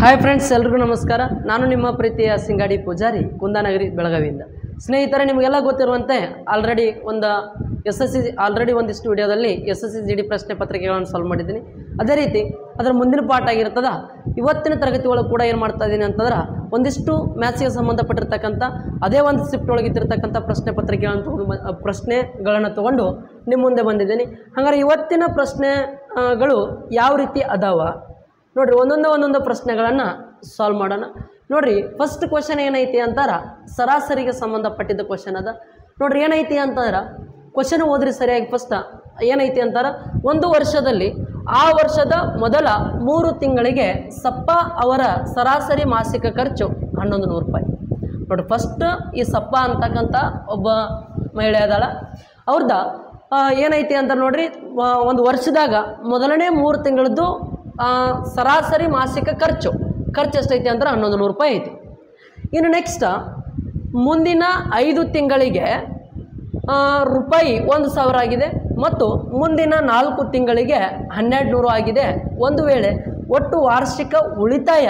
Hi friends, ಎಲ್ರಿಗೂ ನಮಸ್ಕಾರ. ನಾನು ನಿಮ್ಮ ಪ್ರೀತಿಯ ಸಿಂಗಾಡಿ ಪೂಜಾರಿ, ಕುಂದಾನಗರಿ, ಬೆಳಗಾವಿಯಿಂದ. ಸ್ನೇಹಿತರೆ, ನಿಮಗೆಲ್ಲ ಗೊತ್ತಿರುವಂತೆ ಆಲ್ರೆಡಿ ಒಂದಿಷ್ಟು ವಿಡಿಯೋದಲ್ಲಿ SSC GD ಪ್ರಶ್ನೆ ಪತ್ರಿಕೆಗಳನ್ನು ಸಾಲ್ವ್ ಮಾಡಿದ್ದೀನಿ. ಅದೇ ರೀತಿ ಅದರ ಮುಂದಿನ ಪಾಠ ಆಗಿರ್ತದ. ಇವತ್ತಿನ ತರಗತಿ ಒಳಗೆ ಕೂಡ ಏನು ಮಾಡ್ತಾ ಇದ್ದೀನಿ ಅಂತಂದ್ರೆ ಒಂದಿಷ್ಟು ಮ್ಯಾಥ್ಸ್ಗೆ ಸಂಬಂಧಪಟ್ಟಿರ್ತಕ್ಕಂಥ ಅದೇ ಒಂದು ಶಿಫ್ಟ್ ಒಳಗಿಟ್ಟಿರ್ತಕ್ಕಂಥ ಪ್ರಶ್ನೆಗಳನ್ನು ತಗೊಂಡು ನಿಮ್ಮ ಮುಂದೆ ಬಂದಿದ್ದೀನಿ. ಹಾಗಾದ್ರೆ ಇವತ್ತಿನ ಪ್ರಶ್ನೆಗಳು ಯಾವ ರೀತಿ ಅದಾವ ನೋಡ್ರಿ, ಒಂದೊಂದು ಪ್ರಶ್ನೆಗಳನ್ನು ಸಾಲ್ವ್ ಮಾಡೋಣ. ನೋಡ್ರಿ, ಫಸ್ಟ್ ಕ್ವಶನ್ ಏನೈತಿ ಅಂತಾರ ಸರಾಸರಿಗೆ ಸಂಬಂಧಪಟ್ಟಿದ್ದ ಕ್ವಶನ್ ಅದ. ನೋಡ್ರಿ, ಏನೈತಿ ಅಂತಂದ್ರೆ ಕ್ವಶನ್ ಓದ್ರಿ ಸರಿಯಾಗಿ. ಫಸ್ಟ್ ಏನೈತಿ ಅಂತಾರ, ಒಂದು ವರ್ಷದಲ್ಲಿ ಆ ವರ್ಷದ ಮೊದಲ 3 ತಿಂಗಳಿಗೆ ಸಪ್ಪ ಅವರ ಸರಾಸರಿ ಮಾಸಿಕ ಖರ್ಚು 1100 ರೂಪಾಯಿ. ನೋಡ್ರಿ, ಫಸ್ಟ್ ಈ ಸಪ್ಪ ಅಂತಕ್ಕಂಥ ಒಬ್ಬ ಮಹಿಳೆ ಅದಾಳ. ಅವ್ರದ ಏನೈತಿ ಅಂತ ನೋಡ್ರಿ, ಒಂದು ವರ್ಷದಾಗ ಮೊದಲನೇ 3 ತಿಂಗಳದ್ದು ಸರಾಸರಿ ಮಾಸಿಕ ಖರ್ಚು ಎಷ್ಟೈತಿ ಅಂದ್ರೆ 1100 ರೂಪಾಯಿ ಐತಿ. ಇನ್ನು ನೆಕ್ಸ್ಟ್ ಮುಂದಿನ 5 ತಿಂಗಳಿಗೆ ರೂಪಾಯಿ 1000 ಆಗಿದೆ ಮತ್ತು ಮುಂದಿನ 4 ತಿಂಗಳಿಗೆ 1200 ಆಗಿದೆ. ಒಂದು ವೇಳೆ ಒಟ್ಟು ವಾರ್ಷಿಕ ಉಳಿತಾಯ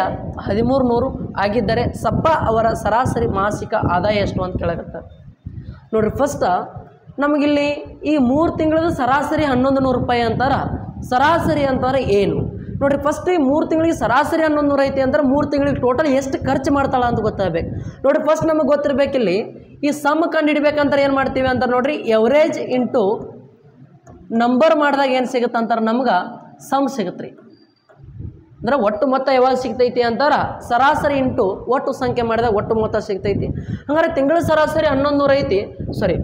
1300 ಆಗಿದ್ದರೆ ಸಪ್ಪ ಅವರ ಸರಾಸರಿ ಮಾಸಿಕ ಆದಾಯ ಎಷ್ಟು ಅಂತ ಕೇಳಕತ್ತಾರೆ. ನೋಡ್ರಿ, ಫಸ್ಟ್ ನಮಗಿಲ್ಲಿ ಈ 3 ತಿಂಗಳದ್ದು ಸರಾಸರಿ 1100 ರೂಪಾಯಿ ಅಂತಾರ. ಸರಾಸರಿ ಅಂತಾರೆ ಏನು ನೋಡ್ರಿ, ಫಸ್ಟ್ ಈ 3 ತಿಂಗಳಿಗೆ ಸರಾಸರಿ 1100 ಐತಿ ಅಂದ್ರೆ 3 ತಿಂಗಳಿಗೆ ಟೋಟಲ್ ಎಷ್ಟು ಖರ್ಚು ಮಾಡ್ತಾಳ ಅಂತ ಗೊತ್ತಾಗಬೇಕು. ನೋಡ್ರಿ, ಫಸ್ಟ್ ನಮಗೆ ಗೊತ್ತಿರಬೇಕಿಲ್ಲಿ ಈ ಸಮ್ ಕಂಡು ಹಿಡಿಬೇಕಂತಾರೆ ಏನು ಮಾಡ್ತೀವಿ ಅಂತ ನೋಡ್ರಿ, ಎವರೇಜ್ ಇಂಟು ನಂಬರ್ ಮಾಡಿದಾಗ ಏನು ಸಿಗುತ್ತೆ ಅಂತಾರೆ, ನಮ್ಗೆ ಸಮ್ ಸಿಗುತ್ತೆ. ಅಂದ್ರೆ ಒಟ್ಟು ಮೊತ್ತ ಯಾವಾಗ ಸಿಗ್ತೈತಿ ಅಂತಾರ ಸರಾಸರಿ ಇಂಟು ಒಟ್ಟು ಸಂಖ್ಯೆ ಮಾಡಿದಾಗ ಒಟ್ಟು ಮೊತ್ತ ಸಿಗ್ತೈತಿ. ಹಂಗಾರೆ ತಿಂಗಳ ಸರಾಸರಿ 1100 ಐತಿ.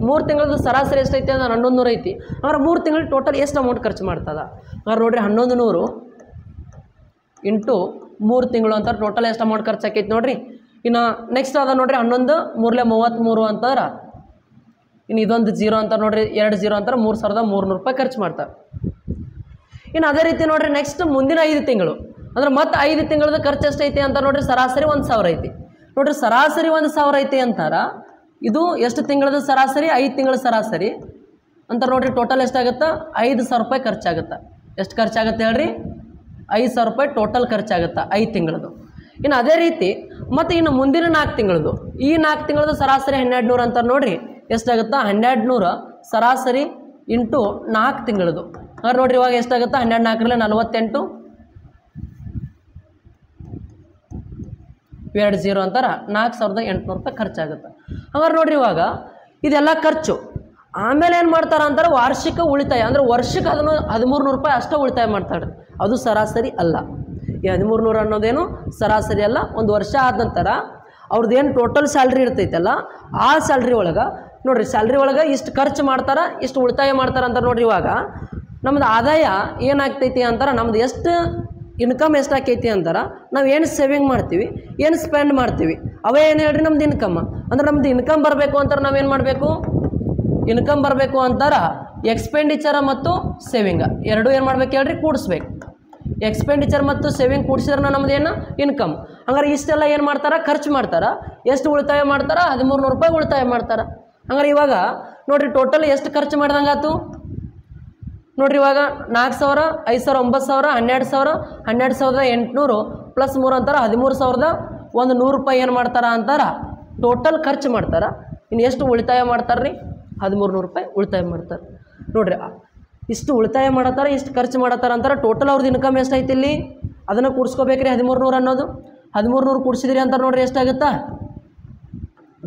3 ತಿಂಗಳದ್ದು ಸರಾಸರಿ ಎಷ್ಟೈತಿ ಅಂದ್ರೆ 1100 ಐತಿ. ಹಂಗಾರೆ 3 ತಿಂಗಳಿಗೆ ಟೋಟಲ್ ಎಷ್ಟು ಅಮೌಂಟ್ ಖರ್ಚು ಮಾಡ್ತದ? ಹಂಗಾರೆ ನೋಡ್ರಿ, 1100 ಇಂಟು 3 ತಿಂಗಳು ಅಂತಾರೆ ಟೋಟಲ್ ಎಷ್ಟು ಅಮೌಂಟ್ ಖರ್ಚು ಆಕೈತಿ ನೋಡ್ರಿ. ಇನ್ನು ನೆಕ್ಸ್ಟ್ ಅದ ನೋಡ್ರಿ, 11 3 33 ಅಂತಾರೆ. ಇನ್ನು ಇದೊಂದು 0 ಅಂತ ನೋಡ್ರಿ, 2 0 ಅಂತಾರೆ 3300 ರೂಪಾಯಿ ಖರ್ಚು ಮಾಡ್ತಾರೆ. ಇನ್ನು ಅದೇ ರೀತಿ ನೋಡ್ರಿ, ನೆಕ್ಸ್ಟ್ ಮುಂದಿನ 5 ತಿಂಗಳು ಅಂದ್ರೆ ಮತ್ತೆ 5 ತಿಂಗಳದ ಖರ್ಚು ಎಷ್ಟೈತಿ ಅಂತ ನೋಡ್ರಿ, ಸರಾಸರಿ 1000 ಐತಿ. ನೋಡ್ರಿ, ಸರಾಸರಿ 1000 ಐತಿ ಅಂತಾರ. ಇದು ಎಷ್ಟು ತಿಂಗಳದ ಸರಾಸರಿ? 5 ತಿಂಗಳ ಸರಾಸರಿ ಅಂತ ನೋಡ್ರಿ. ಟೋಟಲ್ ಎಷ್ಟಾಗುತ್ತೆ? 5000 ರೂಪಾಯಿ ಖರ್ಚಾಗುತ್ತೆ. ಎಷ್ಟು ಖರ್ಚಾಗುತ್ತೆ ಹೇಳ್ರಿ? 5000 ರೂಪಾಯಿ ಟೋಟಲ್ ಖರ್ಚಾಗುತ್ತೆ 5 ತಿಂಗಳದು. ಇನ್ನು ಅದೇ ರೀತಿ ಮತ್ತು ಇನ್ನು ಮುಂದಿನ 4 ತಿಂಗಳದು, ಈ 4 ತಿಂಗಳದು ಸರಾಸರಿ 1200 ಅಂತ ನೋಡ್ರಿ. ಎಷ್ಟಾಗುತ್ತಾ? 1200 ಸರಾಸರಿ ಇಂಟು 4 ತಿಂಗಳದು. ಹಾಗಾದ್ರೆ ನೋಡ್ರಿ, ಇವಾಗ ಎಷ್ಟಾಗುತ್ತಾ? 12 4 48 2 0 ಅಂತಾರೆ 4800 ರೂಪಾಯಿ ಖರ್ಚಾಗುತ್ತೆ. ಹಾಗಾದ್ರೆ ನೋಡ್ರಿ, ಇವಾಗ ಇದೆಲ್ಲ ಖರ್ಚು. ಆಮೇಲೆ ಏನು ಮಾಡ್ತಾರೆ ಅಂತಾರೆ, ವಾರ್ಷಿಕ ಉಳಿತಾಯ ಅಂದರೆ ವರ್ಷಕ್ಕೆ 1300 ರೂಪಾಯಿ ಅಷ್ಟೇ ಉಳಿತಾಯ ಮಾಡ್ತಾರೆ. ಅದು ಸರಾಸರಿ ಅಲ್ಲ. ಈ 1300 ಅನ್ನೋದೇನು ಸರಾಸರಿ ಅಲ್ಲ. ಒಂದು ವರ್ಷ ಆದ ನಂತರ ಅವ್ರದ್ದೇನು ಟೋಟಲ್ ಸ್ಯಾಲ್ರಿ ಇರ್ತೈತಲ್ಲ, ಆ ಸ್ಯಾಲ್ರಿ ಒಳಗೆ ನೋಡ್ರಿ, ಸ್ಯಾಲ್ರಿ ಒಳಗೆ ಇಷ್ಟು ಖರ್ಚು ಮಾಡ್ತಾರೆ, ಇಷ್ಟು ಉಳಿತಾಯ ಮಾಡ್ತಾರೆ ಅಂತ ನೋಡ್ರಿ. ಇವಾಗ ನಮ್ಮದು ಆದಾಯ ಏನಾಗ್ತೈತಿ ಅಂತಾರೆ, ನಮ್ದು ಎಷ್ಟು ಇನ್ಕಮ್ ಎಷ್ಟು ಆಕೈತಿ ಅಂತಾರೆ, ನಾವು ಏನು ಸೇವಿಂಗ್ ಮಾಡ್ತೀವಿ, ಏನು ಸ್ಪೆಂಡ್ ಮಾಡ್ತೀವಿ, ಅವೇ ಏನು ಹೇಳ್ರಿ ನಮ್ದು ಇನ್ಕಮ್. ಅಂದ್ರೆ ನಮ್ದು ಇನ್ಕಮ್ ಬರಬೇಕು ಅಂತಾರೆ ನಾವೇನು ಮಾಡಬೇಕು? ಇನ್ಕಮ್ ಬರಬೇಕು ಅಂತಾರ ಎಕ್ಸ್ಪೆಂಡಿಚರ್ ಮತ್ತು ಸೇವಿಂಗ್ ಎರಡೂ ಏನು ಮಾಡ್ಬೇಕು ಹೇಳ್ರಿ? ಕೂಡಿಸ್ಬೇಕು. ಎಕ್ಸ್ಪೆಂಡಿಚರ್ ಮತ್ತು ಸೇವಿಂಗ್ ಕೂಡಿಸಿದ್ರೆ ನಮ್ದು ಏನು? ಇನ್ಕಮ್. ಹಂಗಾರೆ ಇಷ್ಟೆಲ್ಲ ಏನು ಮಾಡ್ತಾರೆ? ಖರ್ಚು ಮಾಡ್ತಾರೆ. ಎಷ್ಟು ಉಳಿತಾಯ ಮಾಡ್ತಾರೆ? 1300 ರೂಪಾಯಿ ಉಳಿತಾಯ ಮಾಡ್ತಾರೆ. ಹಂಗಾರೆ ಇವಾಗ ನೋಡ್ರಿ, ಟೋಟಲ್ ಎಷ್ಟು ಖರ್ಚು ಮಾಡ್ದಂಗೆ ಆಯ್ತು ನೋಡ್ರಿ. ಇವಾಗ 4000 5000 9000 12000 12800 ಪ್ಲಸ್ 3 ಅಂತಾರೆ 13000 ರೂಪಾಯಿ ಏನು ಮಾಡ್ತಾರೆ ಅಂತಾರೆ ಟೋಟಲ್ ಖರ್ಚು ಮಾಡ್ತಾರೆ. ಇನ್ನು ಎಷ್ಟು ಉಳಿತಾಯ ಮಾಡ್ತಾರೆ ರೀ? 1300 ರೂಪಾಯಿ ಉಳಿತಾಯ ಮಾಡ್ತಾರೆ. ನೋಡ್ರಿ, ಇಷ್ಟು ಉಳಿತಾಯ ಮಾಡತ್ತಾರೆ, ಇಷ್ಟು ಖರ್ಚು ಮಾಡತ್ತಾರೆ ಅಂತಾರೆ. ಟೋಟಲ್ ಅವ್ರದ್ದು ಇನ್ಕಮ್ ಎಷ್ಟೈತಿ ಇಲ್ಲಿ? ಅದನ್ನು ಕೂಡಿಸ್ಕೋಬೇಕ್ರಿ. 1300 ಅನ್ನೋದು 1300 ಕೂಡಿಸಿದ್ರಿ ಅಂತಾರೆ ನೋಡ್ರಿ, ಎಷ್ಟಾಗುತ್ತಾ?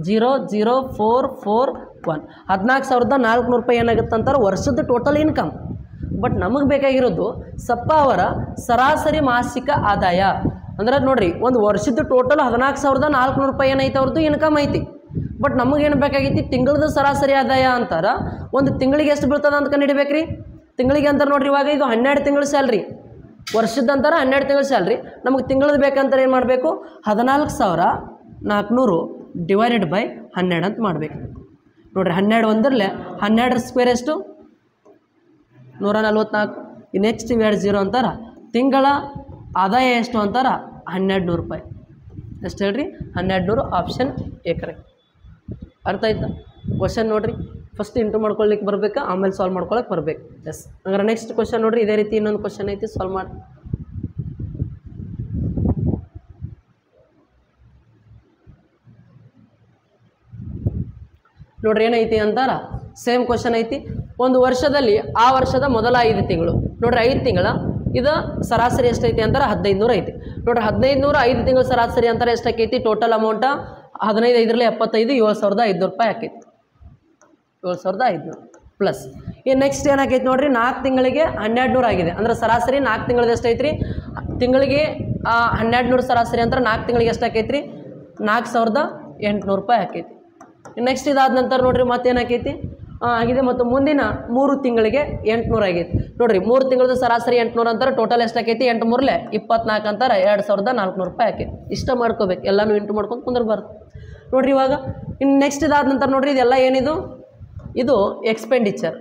00441 14400 ರೂಪಾಯಿ ಏನಾಗುತ್ತೆ ಅಂತಾರೆ ವರ್ಷದ ಟೋಟಲ್ ಇನ್ಕಮ್. ಬಟ್ ನಮಗೆ ಬೇಕಾಗಿರೋದು ಸಪ್ಪ ಅವರ ಸರಾಸರಿ ಮಾಸಿಕ ಆದಾಯ. ಅಂದ್ರೆ ನೋಡ್ರಿ, ಒಂದು ವರ್ಷದ ಟೋಟಲ್ 14400 ರೂಪಾಯಿ ಏನೈತೆ ಅವ್ರದ್ದು ಇನ್ಕಮ್ ಐತಿ. ಬಟ್ ನಮಗೇನು ಬೇಕಾಗೈತಿ? ತಿಂಗಳದ ಸರಾಸರಿ ಆದಾಯ ಅಂತಾರೆ. ಒಂದು ತಿಂಗಳಿಗೆ ಎಷ್ಟು ಬೀಳ್ತದೆ ಅಂತ ಕಂಡು ರೀ. ತಿಂಗಳಿಗೆ ಅಂತಾರೆ ನೋಡ್ರಿ, ಇವಾಗ ಇದು 12 ತಿಂಗಳ ಸ್ಯಾಲ್ರಿ, ವರ್ಷದ ಅಂತಾರೆ 12 ತಿಂಗಳ ಸ್ಯಾಲ್ರಿ. ನಮಗೆ ತಿಂಗಳದ ಬೇಕಂತಾರೆ ಏನು ಮಾಡಬೇಕು? 14400 ಡಿವೈಡೆಡ್ ಬೈ 12 ಅಂತ ಮಾಡಬೇಕು. ನೋಡ್ರಿ, 12 ಒಂದರಲ್ಲೇ 12 ಸ್ಕ್ವೇರ್ ಎಷ್ಟು? 144. ಈ ನೆಕ್ಸ್ಟ್ 2 0 ಅಂತಾರೆ. ತಿಂಗಳ ಆದಾಯ ಎಷ್ಟು ಅಂತಾರೆ? 1200 ರೂಪಾಯಿ. ಎಷ್ಟು ಹೇಳ್ರಿ? 1200. Option A correct. ಅರ್ಥ ಆಯ್ತಾ? ಕ್ವಶನ್ ನೋಡ್ರಿ, ಫಸ್ಟ್ ಇಂಟು ಮಾಡ್ಕೊಳ್ಳಿಕ್ಕೆ ಬರಬೇಕು, ಆಮೇಲೆ ಸಾಲ್ವ್ ಮಾಡ್ಕೊಳ್ಳೋಕೆ ಬರಬೇಕು. ಎಸ್. ಹಂಗಾರೆ ನೆಕ್ಸ್ಟ್ ಕ್ವಶನ್ ನೋಡ್ರಿ, ಇದೇ ರೀತಿ ಇನ್ನೊಂದು ಕ್ವಶನ್ ಐತಿ, ಸಾಲ್ವ್ ಮಾಡಿ. ನೋಡ್ರಿ ಏನೈತಿ ಅಂತಾರ ಸೇಮ್ ಕ್ವಶನ್ ಐತಿ. ಒಂದು ವರ್ಷದಲ್ಲಿ ಆ ವರ್ಷದ ಮೊದಲ 5 ತಿಂಗಳು ನೋಡ್ರಿ 5 ತಿಂಗಳ ಇದು ಸರಾಸರಿ ಎಷ್ಟೈತಿ ಅಂತಾರೆ 1500 ಐತಿ. ನೋಡ್ರಿ 1500 5 ತಿಂಗಳು ಸರಾಸರಿ ಅಂತಾರೆ ಎಷ್ಟಾಕೈತಿ ಟೋಟಲ್ ಅಮೌಂಟ 15 5ರಲ್ಲಿ 75 7500 ರೂಪಾಯಿ ಆಕೈತಿ. 7500 ಪ್ಲಸ್ ಈ ನೆಕ್ಸ್ಟ್ ಏನಾಕೈತಿ ನೋಡ್ರಿ 4 ತಿಂಗಳಿಗೆ 1200 ಆಗಿದೆ. ಅಂದ್ರೆ ಸರಾಸರಿ 4 ತಿಂಗಳದ ಎಷ್ಟೈತ್ರಿ ತಿಂಗಳಿಗೆ 1200 ಸರಾಸರಿ ಅಂತಾರೆ 4 ತಿಂಗಳಿಗೆ ಎಷ್ಟಾಕೈತ್ರಿ 4800 ರೂಪಾಯಿ ಆಕೈತಿ. ನೆಕ್ಸ್ಟ್ ಇದಾದ ನಂತರ ನೋಡ್ರಿ ಮತ್ತೇನಾಕೈತಿ ಆಗಿದೆ ಮತ್ತು ಮುಂದಿನ 3 ತಿಂಗಳಿಗೆ 800 ಆಗೈತಿ. ನೋಡ್ರಿ 3 ತಿಂಗಳದ ಸರಾಸರಿ 800 ಅಂತಾರೆ ಟೋಟಲ್ ಎಷ್ಟಾಕೈತಿ 8 3 24 ಅಂತಾರೆ 2400 ರೂಪಾಯಿ ಆಕೈತಿ. ಇಷ್ಟ ಮಾಡ್ಕೋಬೇಕು ಎಲ್ಲಾನು ಇಂಟು ಮಾಡ್ಕೊಂಡು ಕುಂದಿರಬಾರ್ದು. ನೋಡ್ರಿ ಇವಾಗ ಇನ್ನು ನೆಕ್ಸ್ಟ್ ಇದಾದ ನಂತರ ನೋಡ್ರಿ ಇದೆಲ್ಲ ಏನಿದು ಇದು ಎಕ್ಸ್ಪೆಂಡಿಚರ್.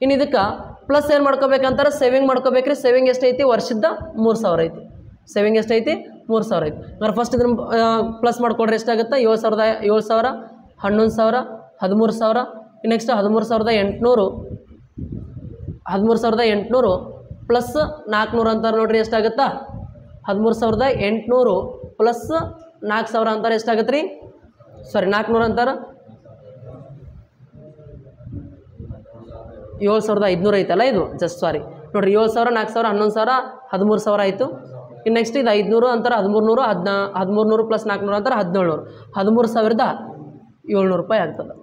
ಇನ್ನು ಇದಕ್ಕೆ ಪ್ಲಸ್ ಏನು ಮಾಡ್ಕೋಬೇಕಂತಾರೆ ಸೇವಿಂಗ್ ಮಾಡ್ಕೋಬೇಕ್ರಿ. ಸೇವಿಂಗ್ ಎಷ್ಟೈತಿ ವರ್ಷದ 3000 ಐತಿ. ಸೇವಿಂಗ್ ಎಷ್ಟೈತಿ 3000 ಐತಿ. ಅಂದ್ರೆ ಫಸ್ಟ್ ಇದನ್ನು ಪ್ಲಸ್ ಮಾಡ್ಕೊಂಡ್ರೆ ಎಷ್ಟಾಗುತ್ತೆ 7000 7000 11000 13000 ನೆಕ್ಸ್ಟ್ 13800 13800 ಪ್ಲಸ್ 400 ಅಂತಾರೆ ನೋಡ್ರಿ ಎಷ್ಟಾಗುತ್ತಾ 13800 ಪ್ಲಸ್ 4000 ಅಂತಾರೆ ಎಷ್ಟಾಗತ್ತೆ ರೀ ಸಾರಿ 400 ಅಂತಾರೆ 7500 ಐತಲ್ಲ ಇದು ಜಸ್ಟ್ ಸಾರಿ ನೋಡ್ರಿ 7000 4000 11000 13000 ಆಯಿತು. ಇನ್ನು ನೆಕ್ಸ್ಟ್ ಇದು 500 ಅಂತಾರೆ 1300 1300 ಪ್ಲಸ್ 400 ಅಂತಾರೆ 1700 13700 ರೂಪಾಯಿ ಆಗ್ತದೆ.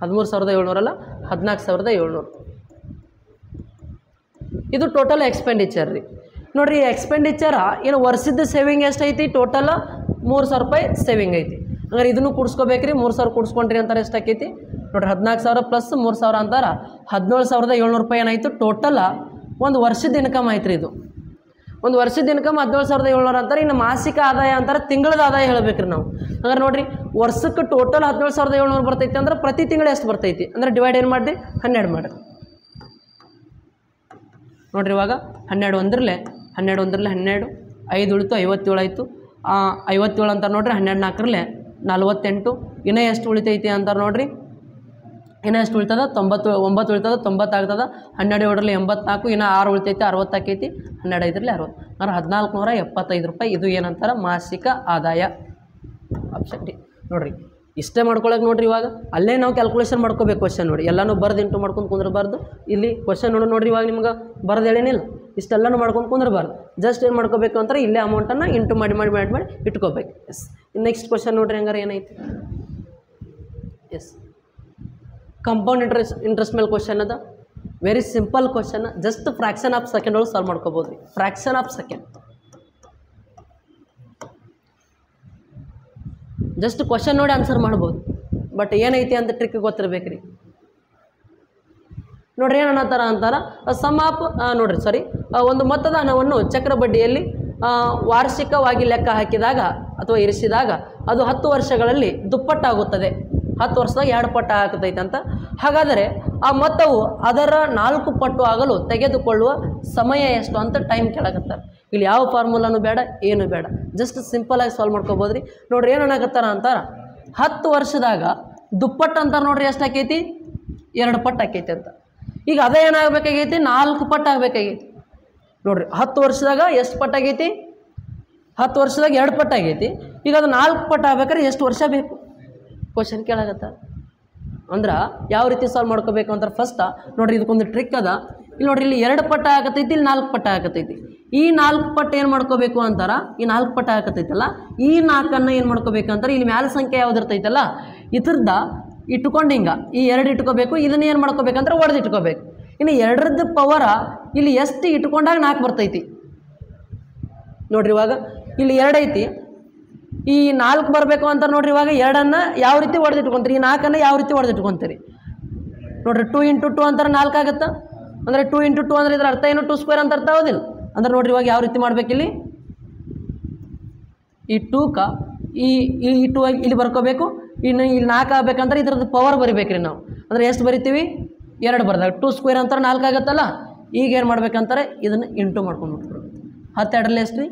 13700 ಅಲ್ಲ 14700 ಇದು ಟೋಟಲ್ ಎಕ್ಸ್ಪೆಂಡಿಚರ್ ರೀ. ನೋಡ್ರಿ ಎಕ್ಸ್ಪೆಂಡಿಚರ್ ಏನು ವರ್ಷದ ಸೇವಿಂಗ್ ಎಷ್ಟೈತಿ ಟೋಟಲ್ 3000 ರೂಪಾಯಿ ಸೇವಿಂಗ್ ಐತಿ. ಹಂಗಾರೆ ಇದನ್ನು ಕೂಡಿಸ್ಕೋಬೇಕ್ರಿ 3000 ಕೂಡಿಸ್ಕೊಂಡ್ರಿ ಅಂತಾರೆ ಎಷ್ಟಾಕೈತಿ ನೋಡ್ರಿ 14000 ಪ್ಲಸ್ 3000 ಅಂತಾರೆ 17700 ರೂಪಾಯಿ ಏನಾಯಿತು ಟೋಟಲ್ ಒಂದು ವರ್ಷದ ಇನ್ಕಮ್ ಆಯ್ತು ರೀ. ಇದು ಒಂದು ವರ್ಷದ ಇನ್ಕಮ್ 17700 ಅಂತಾರೆ. ಇನ್ನು ಮಾಸಿಕ ಆದಾಯ ಅಂತಾರೆ ತಿಂಗಳದ ಆದಾಯ ಹೇಳ್ಬೇಕ್ರಿ ನಾವು. ಹಂಗಾರೆ ನೋಡ್ರಿ ವರ್ಷಕ್ಕೆ ಟೋಟಲ್ 17700 ಬರ್ತೈತಿ ಅಂದ್ರೆ ಪ್ರತಿ ತಿಂಗಳು ಎಷ್ಟು ಬರ್ತೈತಿ ಅಂದ್ರೆ ಡಿವೈಡ್ ಏನು ಮಾಡಿರಿ 12 ಮಾಡಿರಿ. ನೋಡ್ರಿ ಇವಾಗ 12 ಒಂದರಲ್ಲೇ 12 5 ಉಳಿತು 57 ಆಯಿತು 57 ಅಂತಾರೆ ನೋಡ್ರಿ 12 4ರಲ್ಲಿ 48 ಇನ್ನೂ ಎಷ್ಟು ಉಳಿತೈತಿ ಅಂತಾರೆ ನೋಡ್ರಿ ಇನ್ನೂ ಎಷ್ಟು ಉಳಿತದ 9 ಉಳಿತದ 90 ಆಗ್ತದೆ 12 7ರಲ್ಲಿ 84 ಇನ್ನು 6 ಉಳಿತೈತಿ 60 ಆಕೈತಿ 12 5ರಲ್ಲಿ 60 ಅಂದ್ರೆ 1475 ರೂಪಾಯಿ ಇದು ಏನಂತಾರೆ ಮಾಸಿಕ ಆದಾಯ. ಆಪ್ಷನ್ ಡಿ ನೋಡ್ರಿ ಇಷ್ಟೇ ಮಾಡ್ಕೊಳಕ್ಕೆ ನೋಡ್ರಿ ಇವಾಗ ಅಲ್ಲೇ ನಾವು ಕ್ಯಾಲ್ಕುಲೇಷನ್ ಮಾಡ್ಕೋಬೇಕು ಕ್ವಶನ್ ನೋಡಿ ಎಲ್ಲನೂ ಬರ್ದು ಇಂಟು ಮಾಡ್ಕೊಂಡು ಕುಂದ್ರಬಾರ್ದು. ಇಲ್ಲಿ ಕ್ವಶನ್ ನೋಡ್ರಿ ಇವಾಗ ನಿಮ್ಗೆ ಬರ್ದು ಹೇಳೇನಿಲ್ಲ ಇಷ್ಟೆಲ್ಲನೂ ಮಾಡ್ಕೊಂಡು ಕುಂದ್ರಬಾರ್ದು. ಜಸ್ಟ್ ಏನು ಮಾಡ್ಕೋಬೇಕು ಅಂತಾರೆ ಇಲ್ಲೇ ಅಮೌಂಟನ್ನು ಇಂಟು ಮಾಡಿ ಮಾಡಿ ಮಾಡಿ ಮಾಡಿ ಇಟ್ಕೋಬೇಕು. ಎಸ್ ನೆಕ್ಸ್ಟ್ ಕ್ವಶನ್ ನೋಡ್ರಿ ಹಂಗಾರೆ ಏನೈತಿ ಎಸ್ ಕಂಪೌಂಡ್ ಇಂಟ್ರೆಸ್ಟ್ ಮೇಲೆ ಕ್ವಶನ್ ಅದ very simple question just fraction of second ಒಳಗೆ ಸಾಲ್ವ್ ಮಾಡ್ಕೋಬೋದು ರೀ. Fraction of second just question ನೋಡಿ ಆನ್ಸರ್ ಮಾಡ್ಬೋದು ಬಟ್ ಏನೈತಿ ಅಂತ ಟ್ರಿಕ್ ಗೊತ್ತಿರ್ಬೇಕು ರೀ. ನೋಡ್ರಿ ಏನು ಅನ್ನತ್ತಾರ ಅಂತಾರೆ ಸಮ್ ಆಫ್ ನೋಡ್ರಿ ಸಾರಿ ಒಂದು ಮೊತ್ತದ ಹಣವನ್ನು ಚಕ್ರ ಬಡ್ಡಿಯಲ್ಲಿ ವಾರ್ಷಿಕವಾಗಿ ಲೆಕ್ಕ ಹಾಕಿದಾಗ ಅಥವಾ ಇರಿಸಿದಾಗ ಅದು 10 ವರ್ಷಗಳಲ್ಲಿ ದುಪ್ಪಟ್ಟಾಗುತ್ತದೆ. 10 ವರ್ಷದಾಗ 2 ಪಟ್ಟು ಆಗ್ತೈತೆ ಅಂತ. ಹಾಗಾದರೆ ಆ ಮೊತ್ತವು ಅದರ 4 ಪಟ್ಟು ಆಗಲು ತೆಗೆದುಕೊಳ್ಳುವ ಸಮಯ ಎಷ್ಟು ಅಂತ ಟೈಮ್ ಕೇಳಕತ್ತಾರೆ. ಇಲ್ಲಿ ಯಾವ ಫಾರ್ಮುಲಾನು ಬೇಡ ಏನು ಬೇಡ ಜಸ್ಟ್ ಸಿಂಪಲಾಗಿ ಸಾಲ್ವ್ ಮಾಡ್ಕೋಬೋದು ರೀ. ನೋಡ್ರಿ ಏನು ಅನ್ನಕತ್ತಾರ ಅಂತಾರೆ 10 ವರ್ಷದಾಗ ದುಪ್ಪಟ್ಟು ಅಂತಾರೆ ನೋಡ್ರಿ ಎಷ್ಟು ಆಕೈತಿ 2 ಪಟ್ಟು ಆಕೈತಿ ಅಂತ. ಈಗ ಅದೇ ಏನಾಗಬೇಕಾಗೈತಿ 4 ಪಟ್ಟು ಆಗಬೇಕಾಗೈತಿ. ನೋಡ್ರಿ 10 ವರ್ಷದಾಗ ಎಷ್ಟು ಪಟ್ಟು ಆಗೈತಿ 10 ವರ್ಷದಾಗ 2 ಪಟ್ಟು ಆಗೈತಿ. ಈಗ ಅದು 4 ಪಟ್ಟು ಆಗ್ಬೇಕಾದ್ರೆ ಎಷ್ಟು ವರ್ಷ ಬೇಕು ಕ್ವಶನ್ ಕೇಳಾಗತ್ತ. ಅಂದ್ರೆ ಯಾವ ರೀತಿ ಸಾಲ್ವ್ ಮಾಡ್ಕೋಬೇಕು ಅಂತಾರೆ ಫಸ್ಟ್ ನೋಡ್ರಿ ಇದಕ್ಕೊಂದು ಟ್ರಿಕ್ ಅದ. ಇಲ್ಲಿ ನೋಡ್ರಿ ಇಲ್ಲಿ 2 ಪಟ್ಟು ಆಗತೈತಿ ಇಲ್ಲಿ 4 ಪಟ್ಟು ಆಗತೈತಿ. ಈ 4 ಪಟ್ಟು ಏನು ಮಾಡ್ಕೋಬೇಕು ಅಂತಾರೆ ಈ 4 ಪಟ್ಟು ಆಗತೈತಲ್ಲ ಈ 4ಅನ್ನು ಏನು ಮಾಡ್ಕೋಬೇಕು ಅಂತಾರೆ ಇಲ್ಲಿ ಮ್ಯಾಲ ಸಂಖ್ಯೆ ಯಾವ್ದು ಇರ್ತೈತಲ್ಲ ಇದ್ರದ್ದು ಇಟ್ಕೊಂಡು ಹಿಂಗೆ ಈ 2 ಇಟ್ಕೋಬೇಕು. ಇದನ್ನ ಏನು ಮಾಡ್ಕೋಬೇಕಂದ್ರೆ ಒಡೆದು ಇಟ್ಕೋಬೇಕು. ಇನ್ನು 2ರದ್ದು ಪವರ ಇಲ್ಲಿ ಎಷ್ಟು ಇಟ್ಕೊಂಡಾಗ 4 ಬರ್ತೈತಿ. ನೋಡ್ರಿ ಇವಾಗ ಇಲ್ಲಿ 2 ಐತಿ ಈ 4 ಬರಬೇಕು ಅಂತಾರೆ ನೋಡ್ರಿ ಇವಾಗ 2ಅನ್ನು ಯಾವ ರೀತಿ ಒಡೆದು ಇಟ್ಕೊತೀರಿ ಈ 4ಅನ್ನು ಯಾವ ರೀತಿ ಒಡೆದು ಇಟ್ಕೊತೀರಿ ನೋಡ್ರಿ 2 × 2 ಅಂತಾರೆ 4 ಆಗುತ್ತೆ. ಅಂದರೆ 2 × 2 ಅಂದರೆ ಇದ್ರ ಅರ್ಥ ಏನು 2 ಸ್ಕ್ವೇರ್ ಅಂತ ಅರ್ಥ ಆಗೋದಿಲ್ಲ. ಅಂದ್ರೆ ನೋಡ್ರಿ ಇವಾಗ ಯಾವ ರೀತಿ ಮಾಡ್ಬೇಕಿಲ್ಲಿ ಈ 2ಕ ಈ 2 ಇಲ್ಲಿ ಬರ್ಕೋಬೇಕು. ಇನ್ನು ಇಲ್ಲಿ 4 ಆಗಬೇಕಂದ್ರೆ ಇದ್ರದ್ದು ಪವರ್ ಬರಿಬೇಕ್ರಿ ನಾವು. ಅಂದರೆ ಎಷ್ಟು ಬರಿತೀವಿ 2 ಬರ್ದಾಗ 2 ಸ್ಕ್ವೇರ್ ಅಂತಾರೆ 4 ಆಗುತ್ತಲ್ಲ. ಈಗ ಏನು ಮಾಡ್ಬೇಕಂತಾರೆ ಇದನ್ನು ಇಂಟು ಮಾಡ್ಕೊಂಡು ಬಿಟ್ಬಿಡ್ಬೇಕು. 12ರಲ್ಲಿ ಎಷ್ಟು ರೀ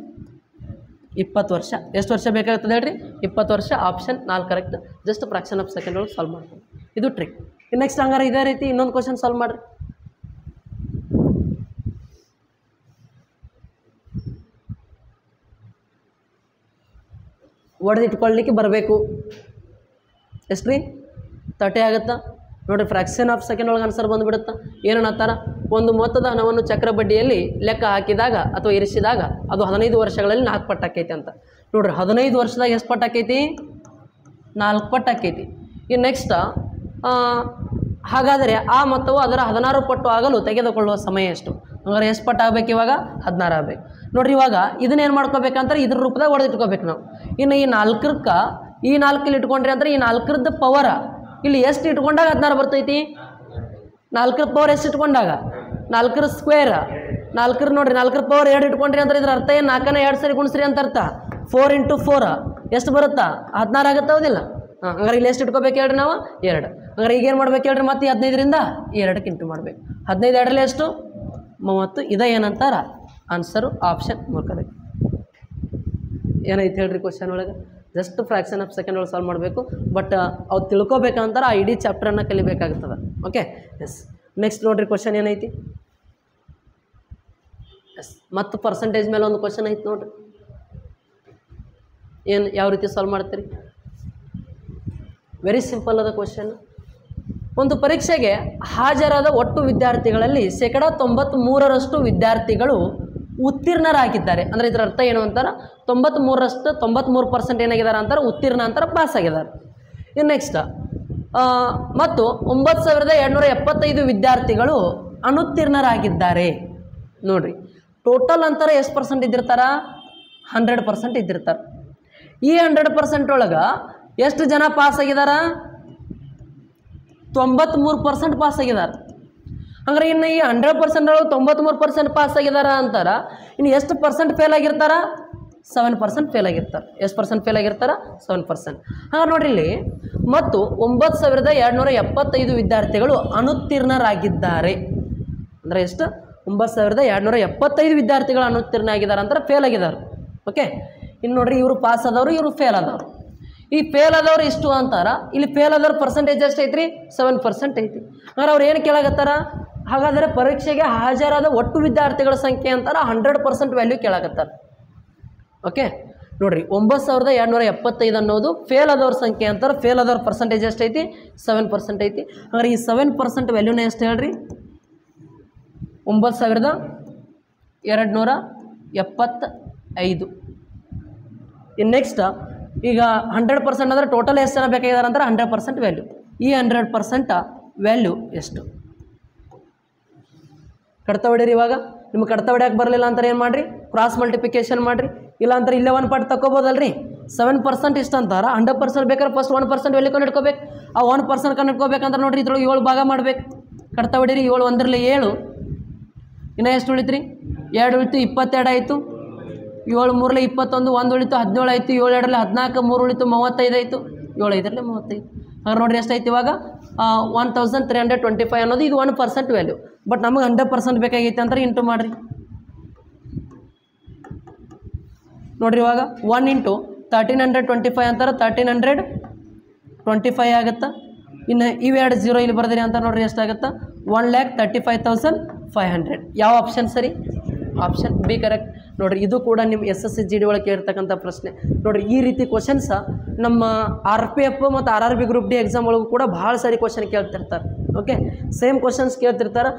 20 ವರ್ಷ. ಎಷ್ಟು ವರ್ಷ ಬೇಕಾಗ್ತದೆ ಹೇಳ್ರಿ 20 ವರ್ಷ. Option 4 correct. Just fraction of second ಒಳಗೆ ಸಾಲ್ವ್ ಮಾಡ್ಕೊಂಡು ಇದು ಟ್ರಿಕ್. ನೆಕ್ಸ್ಟ್ ಹಂಗಾರೆ ಇದೇ ರೀತಿ ಇನ್ನೊಂದು ಕ್ವಶನ್ ಸಾಲ್ವ್ ಮಾಡಿರಿ. ಒಡೆದಿಟ್ಕೊಳ್ಳಿಕ್ಕೆ ಬರಬೇಕು. ಎಷ್ಟು ರೀ 30 ಆಗುತ್ತಾ ನೋಡಿರಿ. ಫ್ರ್ಯಾಕ್ಷನ್ ಆಫ್ ಸೆಕೆಂಡ್ ಒಳಗೆ ಆನ್ಸರ್ ಬಂದುಬಿಡುತ್ತಾ. ಏನನ್ನತ್ತಾರ, ಒಂದು ಮೊತ್ತದ ಹಣವನ್ನು ಚಕ್ರ ಬಡ್ಡಿಯಲ್ಲಿ ಲೆಕ್ಕ ಹಾಕಿದಾಗ ಅಥವಾ ಇರಿಸಿದಾಗ ಅದು 15 ವರ್ಷಗಳಲ್ಲಿ 4 ಪಟ್ಟು ಆಕೈತಿ ಅಂತ. ನೋಡಿರಿ 15 ವರ್ಷದಾಗ ಎಷ್ಟು ಪಟ್ಟು ಆಕೈತಿ? 4 ಪಟ್ಟು ಆಕೈತಿ. ಇನ್ನು ನೆಕ್ಸ್ಟ್ ಹಾಗಾದರೆ ಆ ಮೊತ್ತವು ಅದರ 16 ಪಟ್ಟು ಆಗಲು ತೆಗೆದುಕೊಳ್ಳುವ ಸಮಯ ಎಷ್ಟು? ಹಂಗಾರೆ ಎಷ್ಟು ಪಟ್ಟು ಆಗಬೇಕು ಇವಾಗ? 16 ಆಗಬೇಕು. ನೋಡಿರಿ ಇವಾಗ ಇದನ್ನೇನು ಮಾಡ್ಕೋಬೇಕಂದ್ರೆ ಇದ್ರ ರೂಪದಾಗ ಹೊಡೆದಿಟ್ಕೋಬೇಕು ನಾವು. ಇನ್ನು ಈ 4ಕ್ಕೆ ಈ 4 ಇಟ್ಕೊಂಡ್ರಿ ಅಂದ್ರೆ ಈ 4ರದ ಪವರ ಇಲ್ಲಿ ಎಷ್ಟು ಇಟ್ಕೊಂಡಾಗ 16 ಬರ್ತೈತಿ? 4ರ ಪವರ್ ಎಷ್ಟು ಇಟ್ಕೊಂಡಾಗ? 4ರ ಸ್ಕ್ವೇರ್ 4 ನೋಡಿರಿ 4ರ ಪವರ್ 2 ಇಟ್ಕೊಂಡ್ರಿ ಅಂದ್ರೆ ಇದ್ರ ಅರ್ಥ ಏನು? 4ನ 2 ಸರಿ ಗುಣಿಸ್ರಿ ಅಂತ ಅರ್ಥ. 4 × 4 ಎಷ್ಟು ಬರುತ್ತಾ? 16 ಆಗುತ್ತೆ ಹೌದಿಲ್ಲ? ಹಂಗಾರೆ ಇಲ್ಲಿ ಎಷ್ಟು ಇಟ್ಕೋಬೇಕು ಹೇಳ್ರಿ ನಾವು? 2. ಹಂಗಾರೆ ಈಗೇನು ಮಾಡ್ಬೇಕು ಹೇಳ್ರಿ? ಮತ್ತೆ 15ರಿಂದ 2ಕ್ಕೆ ಇಂಟು ಮಾಡಬೇಕು. 15 2ರಲ್ಲಿ ಎಷ್ಟು? 30. ಇದ ಏನಂತಾರ ಆನ್ಸರು ಆಪ್ಷನ್ 3. ಏನೈತೆ ಹೇಳ್ರಿ ಕ್ವಶನ್ ಒಳಗೆ? ಜಸ್ಟ್ ಫ್ರ್ಯಾಕ್ಷನ್ ಆಫ್ ಸೆಕೆಂಡ್ ಒಳಗೆ ಸಾಲ್ವ್ ಮಾಡಬೇಕು. ಬಟ್ ಅವು ತಿಳ್ಕೊಬೇಕಂತಾರೆ ಆ ಇಡೀ ಚಾಪ್ಟರನ್ನು ಕಲಿಬೇಕಾಗ್ತದೆ. Okay yes. ನೆಕ್ಸ್ಟ್ ನೋಡಿರಿ ಕ್ವಶನ್ ಏನೈತಿ? ಎಸ್, ಮತ್ತು ಪರ್ಸೆಂಟೇಜ್ ಮೇಲೆ ಒಂದು ಕ್ವಶನ್ ಐತಿ ನೋಡಿರಿ. ಏನು ಯಾವ ರೀತಿ ಸಾಲ್ವ್ ಮಾಡ್ತೀರಿ? ವೆರಿ ಸಿಂಪಲ್ ಅದ ಕ್ವಶನ್. ಒಂದು ಪರೀಕ್ಷೆಗೆ ಹಾಜರಾದ ಒಟ್ಟು ವಿದ್ಯಾರ್ಥಿಗಳಲ್ಲಿ 93% ವಿದ್ಯಾರ್ಥಿಗಳು ಉತ್ತೀರ್ಣರಾಗಿದ್ದಾರೆ. ಅಂದರೆ ಇದರ ಅರ್ಥ ಏನು ಅಂತಾರೆ? 93% ಏನಾಗಿದ್ದಾರೆ ಅಂತಾರೆ? ಉತ್ತೀರ್ಣ ಅಂತಾರೆ, ಪಾಸ್ ಆಗಿದ್ದಾರೆ. ಇನ್ನು ನೆಕ್ಸ್ಟ್ ಮತ್ತು 9275 ವಿದ್ಯಾರ್ಥಿಗಳು ಅನುತ್ತೀರ್ಣರಾಗಿದ್ದಾರೆ. ನೋಡಿರಿ ಟೋಟಲ್ ಅಂತಾರೆ ಎಷ್ಟು ಪರ್ಸೆಂಟ್ ಇದ್ದಿರ್ತಾರ? 100% ಇದ್ದಿರ್ತಾರೆ. ಈ 100% ಒಳಗೆ ಎಷ್ಟು ಜನ ಪಾಸ್ ಆಗಿದಾರ? 93% ಪಾಸ್ ಆಗಿದ್ದಾರೆ. ಹಂಗಾರೆ ಇನ್ನು ಈ 100% ಒಳಗೆ 93% ಪಾಸ್ ಆಗಿದಾರ ಅಂತಾರ. ಇನ್ನು ಎಷ್ಟು ಪರ್ಸೆಂಟ್ ಫೇಲ್ ಆಗಿರ್ತಾರ? 7% ಫೇಲ್ ಆಗಿರ್ತಾರೆ. ಎಷ್ಟು ಪರ್ಸೆಂಟ್ ಫೇಲ್ ಆಗಿರ್ತಾರ? 7%. ಹಾಗಾದ್ರೆ ನೋಡ್ರಿ ಇಲ್ಲಿ ಮತ್ತು 9275 ವಿದ್ಯಾರ್ಥಿಗಳು ಅನುತ್ತೀರ್ಣರಾಗಿದ್ದಾರೆ. ಅಂದರೆ ಎಷ್ಟು? 9275 ವಿದ್ಯಾರ್ಥಿಗಳು ಅನುತ್ತೀರ್ಣ ಆಗಿದ್ದಾರೆ ಅಂತಾರೆ, ಫೇಲ್ ಆಗಿದ್ದಾರೆ. ಓಕೆ. ಇನ್ನು ನೋಡ್ರಿ ಇವರು ಪಾಸ್ ಆದವರು, ಇವರು ಫೇಲ್ ಆದವರು. ಈ ಫೇಲ್ ಆದವ್ರು ಇಷ್ಟು ಅಂತಾರ. ಇಲ್ಲಿ ಫೇಲ್ ಆದವ್ರ ಪರ್ಸೆಂಟೇಜ್ ಎಷ್ಟು ಐತ್ರಿ? 7% ಐತಿ. ಹಾಗಾದ್ರೆ ಅವ್ರು ಏನು ಕೇಳಾಕತ್ತಾರ? ಹಾಗಾದರೆ ಪರೀಕ್ಷೆಗೆ ಹಾಜರಾದ ಒಟ್ಟು ವಿದ್ಯಾರ್ಥಿಗಳ ಸಂಖ್ಯೆ ಅಂತಾರೆ 100% ವ್ಯಾಲ್ಯೂ ಕೇಳಾಕತ್ತಾರೆ. ಓಕೆ ನೋಡಿರಿ 9275 ಅನ್ನೋದು ಫೇಲ್ ಆದವ್ರ ಸಂಖ್ಯೆ ಅಂತಾರೆ. ಫೇಲ್ ಆದವ್ರ ಪರ್ಸೆಂಟೇಜ್ ಎಷ್ಟು ಐತಿ? 7% ಐತಿ. ಹಾಗಾದ್ರೆ ಈ 7% ವ್ಯಾಲ್ಯೂನ ಎಷ್ಟು ಹೇಳ್ರಿ? 9275. ಇನ್ನು ನೆಕ್ಸ್ಟ್ ಈಗ 100% ಅಂದರೆ ಟೋಟಲ್ ಎಷ್ಟು ಜನ ಬೇಕಾಗಿದ್ದಾರೆ ಅಂತಾರೆ? 100% ವ್ಯಾಲ್ಯೂ. ಈ 100% ವ್ಯಾಲ್ಯೂ ಎಷ್ಟು? ಕಡ್ತಾ ಹೊಡೀರಿ. ಇವಾಗ ನಿಮ್ಗೆ ಕಡ್ತಾ ಹೊಡ್ಯಾಕೆ ಬರಲಿಲ್ಲ ಅಂತಾರೆ ಏನು ಮಾಡಿರಿ? ಕ್ರಾಸ್ ಮಲ್ಟಿಪ್ಲಿಕೇಶನ್ ಮಾಡಿರಿ. ಇಲ್ಲ ಅಂತಾರೆ ಇಲ್ಲೇ 1 ಪಾರ್ಟ್ ತಗೋಬೋದಲ್ರಿ. 7% ಇಷ್ಟು ಅಂತಾರೆ. 100% ಬೇಕಾದ್ರೆ ಫಸ್ಟ್ 1% ವ್ಯಾಲ್ಯೂ ಕಂಡು ಇಟ್ಕೋಬೇಕು. ಆ 1% ಕಂಡು ಇಟ್ಕೋಬೇಕಂದ್ರೆ ನೋಡಿರಿ ಇದ್ರೊಳಗೆ 7 ಭಾಗ ಮಾಡ್ಬೇಕು. ಕಡ್ತಾ ಹೊಡೀರಿ. 7 1ರಲ್ಲಿ 7. ಇನ್ನೂ ಎಷ್ಟು ಉಳಿತ್ರಿ? 2 ಉಳಿತು, 22 ಆಯಿತು. 7 3ರಲ್ಲಿ 21, 1 ಉಳಿತು, 17 ಆಯಿತು. 7 2ರಲ್ಲಿ 14, 3 ಉಳಿತು, 35 ಆಯಿತು. 7 5ರಲ್ಲಿ 35. ಹಾಗೆ ನೋಡಿರಿ ಎಷ್ಟಾಯ್ತು ಇವಾಗ? 1325 ಅನ್ನೋದು ಇದು 1% ವ್ಯಾಲ್ಯೂ. ಬಟ್ ನಮಗೆ 100% ಬೇಕಾಗೈತೆ ಅಂದ್ರೆ ಇಂಟು ಮಾಡಿರಿ. ನೋಡಿರಿ ಇವಾಗ 1 × 1325 ಅಂತಾರೆ 1325 ಆಗುತ್ತಾ. ಇನ್ನು ಇವೆರಡು 0 ಇಲ್ಲಿ ಬರ್ದಿರಿ ಅಂತ ನೋಡಿರಿ ಎಷ್ಟಾಗುತ್ತಾ? 1,35,500. ಯಾವ ಆಪ್ಷನ್ ಸರಿ? Option B correct. ನೋಡಿರಿ ಇದು ಕೂಡ ನಿಮ್ಮ SSC GD ಒಳಗೆ ಕೇಳಿರ್ತಕ್ಕಂಥ ಪ್ರಶ್ನೆ. ನೋಡಿರಿ ಈ ರೀತಿ ಕ್ವಶನ್ಸ ನಮ್ಮ RPF ಮತ್ತು RRB ಗ್ರೂಪ್ ಡಿ ಎಕ್ಸಾಮ್ ಒಳಗೂ ಕೂಡ ಭಾಳ ಸಾರಿ ಕ್ವಶನ್ ಕೇಳ್ತಿರ್ತಾರೆ. ಓಕೆ ಸೇಮ್ ಕ್ವಶನ್ಸ್ ಕೇಳ್ತಿರ್ತಾರೆ.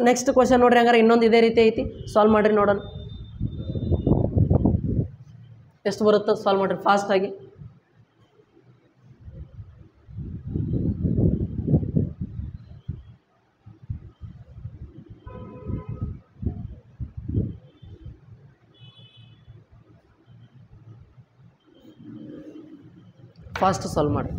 ನೆಕ್ಸ್ಟ್ ಕ್ವಶನ್ ನೋಡಿರಿ ಹಂಗಾರೆ ಇನ್ನೊಂದು ಇದೇ ರೀತಿ ಐತಿ. ಸಾಲ್ವ್ ಮಾಡಿರಿ ನೋಡೋಣ ಎಷ್ಟು ಬರುತ್ತೋ. ಸಾಲ್ವ್ ಮಾಡಿರಿ ಫಾಸ್ಟಾಗಿ. ಫಾಸ್ಟ್ ಸಾಲ್ವ್ ಮಾಡಿ.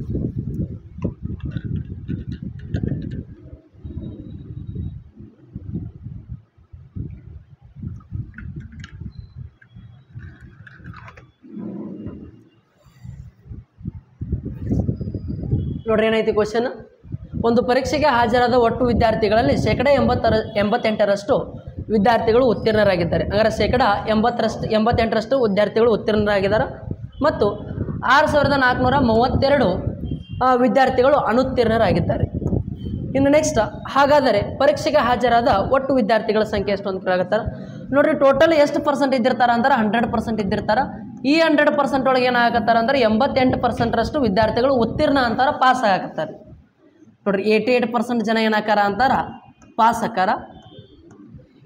ನೋಡ್ರಿ ಏನೈತಿ ಕ್ವಶನ್? ಒಂದು ಪರೀಕ್ಷೆಗೆ ಹಾಜರಾದ ಒಟ್ಟು ವಿದ್ಯಾರ್ಥಿಗಳಲ್ಲಿ 88% ವಿದ್ಯಾರ್ಥಿಗಳು ಉತ್ತೀರ್ಣರಾಗಿದ್ದಾರೆ. ಹಾಗಾದ್ರೆ 88% ವಿದ್ಯಾರ್ಥಿಗಳು ಉತ್ತೀರ್ಣರಾಗಿದ್ದಾರೆ ಮತ್ತು 6432 ವಿದ್ಯಾರ್ಥಿಗಳು ಅನುತ್ತೀರ್ಣರಾಗಿದ್ದಾರೆ. ಇನ್ನು ನೆಕ್ಸ್ಟ್ ಹಾಗಾದರೆ ಪರೀಕ್ಷೆಗೆ ಹಾಜರಾದ ಒಟ್ಟು ವಿದ್ಯಾರ್ಥಿಗಳ ಸಂಖ್ಯೆ ಎಷ್ಟು ಅಂತ ಕೇಳಾಕತ್ತಾರೆ. ನೋಡಿರಿ ಟೋಟಲ್ ಎಷ್ಟು ಪರ್ಸೆಂಟ್ ಇದ್ದಿರ್ತಾರೆ ಅಂದ್ರೆ 100% ಇದ್ದಿರ್ತಾರೆ. ಈ 100% ಒಳಗೆ ಏನಾಗತ್ತಾರೆ ಅಂದ್ರೆ 88% ವಿದ್ಯಾರ್ಥಿಗಳು ಉತ್ತೀರ್ಣ ಅಂತಾರ, ಪಾಸ್ ಆಗತ್ತಾರೆ. ನೋಡಿರಿ 88% ಜನ ಏನಾಕಾರ ಅಂತಾರ, ಪಾಸ್ ಆಕಾರ.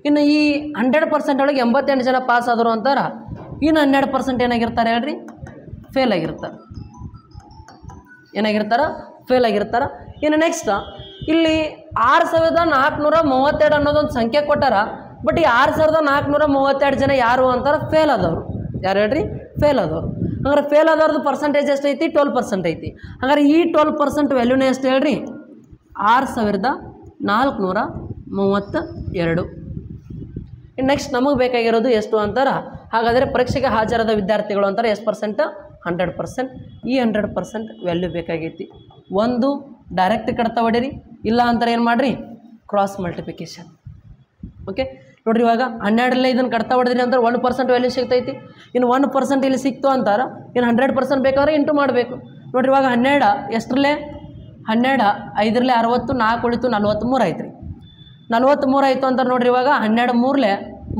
ಇನ್ನು ಈ 100% ಒಳಗೆ 88 ಜನ ಪಾಸ್ ಆದರು ಅಂತಾರ. ಇನ್ನು 12% ಏನಾಗಿರ್ತಾರೆ ಹೇಳ್ರಿ, ಫೇಲ್ ಆಗಿರ್ತಾರೆ. ಏನಾಗಿರ್ತಾರೆ, ಫೇಲ್ ಆಗಿರ್ತಾರೆ. ಇನ್ನು ನೆಕ್ಸ್ಟ್ ಇಲ್ಲಿ 6432 ಅನ್ನೋದೊಂದು ಸಂಖ್ಯೆ ಕೊಟ್ಟಾರ. ಬಟ್ ಈ 6432 ಜನ ಯಾರು ಅಂತಾರೆ, ಫೇಲ್ ಆದವರು. ಯಾರು ಹೇಳ್ರಿ, ಫೇಲ್ ಆದವರು. ಹಂಗಾರೆ ಫೇಲ್ ಆದವ್ರದ್ದು ಪರ್ಸೆಂಟೇಜ್ ಎಷ್ಟು ಐತಿ, 12% ಐತಿ. ಹಂಗಾರೆ ಈ 12% ವ್ಯಾಲ್ಯೂನೇ ಎಷ್ಟು ಹೇಳ್ರಿ, 6432. ನೆಕ್ಸ್ಟ್ ನಮಗೆ ಬೇಕಾಗಿರೋದು ಎಷ್ಟು ಅಂತಾರ, ಹಾಗಾದರೆ ಪರೀಕ್ಷೆಗೆ ಹಾಜರಾದ ವಿದ್ಯಾರ್ಥಿಗಳು ಅಂತಾರೆ ಎಷ್ಟು ಪರ್ಸೆಂಟ್, 100%. ಈ 100% ವ್ಯಾಲ್ಯೂ ಬೇಕಾಗೈತಿ. ಒಂದು ಡೈರೆಕ್ಟ್ ಕಡ್ತಾ ಹೊಡೀರಿ, ಇಲ್ಲ ಅಂತಾರೆ ಏನು ಮಾಡಿರಿ, ಕ್ರಾಸ್ ಮಲ್ಟಿಪ್ಲಿಕೇಶನ್. ಓಕೆ ನೋಡಿರಿ, ಇವಾಗ 12 ಇದನ್ನು ಕಡ್ತಾ ಹೊಡೆದ್ರಿ ಅಂದ್ರೆ 1% ವ್ಯಾಲ್ಯೂ ಸಿಗ್ತೈತಿ. ಇನ್ನು 1% ಇಲ್ಲಿ ಸಿಕ್ತು ಅಂತಾರೆ. ಇನ್ನು 100% ಬೇಕಾದ್ರೆ ಇಂಟು ಮಾಡಬೇಕು. ನೋಡಿರಿ, ಇವಾಗ 12 ಎಷ್ಟರಲ್ಲೇ, 12 5ರಲ್ಲಿ 60, 4 ಉಳಿತು 43 ಆಯ್ತು ರೀ. 43 ಆಯಿತು ಅಂತಾರೆ. ನೋಡಿರಿ, ಇವಾಗ 12 3ಲೆ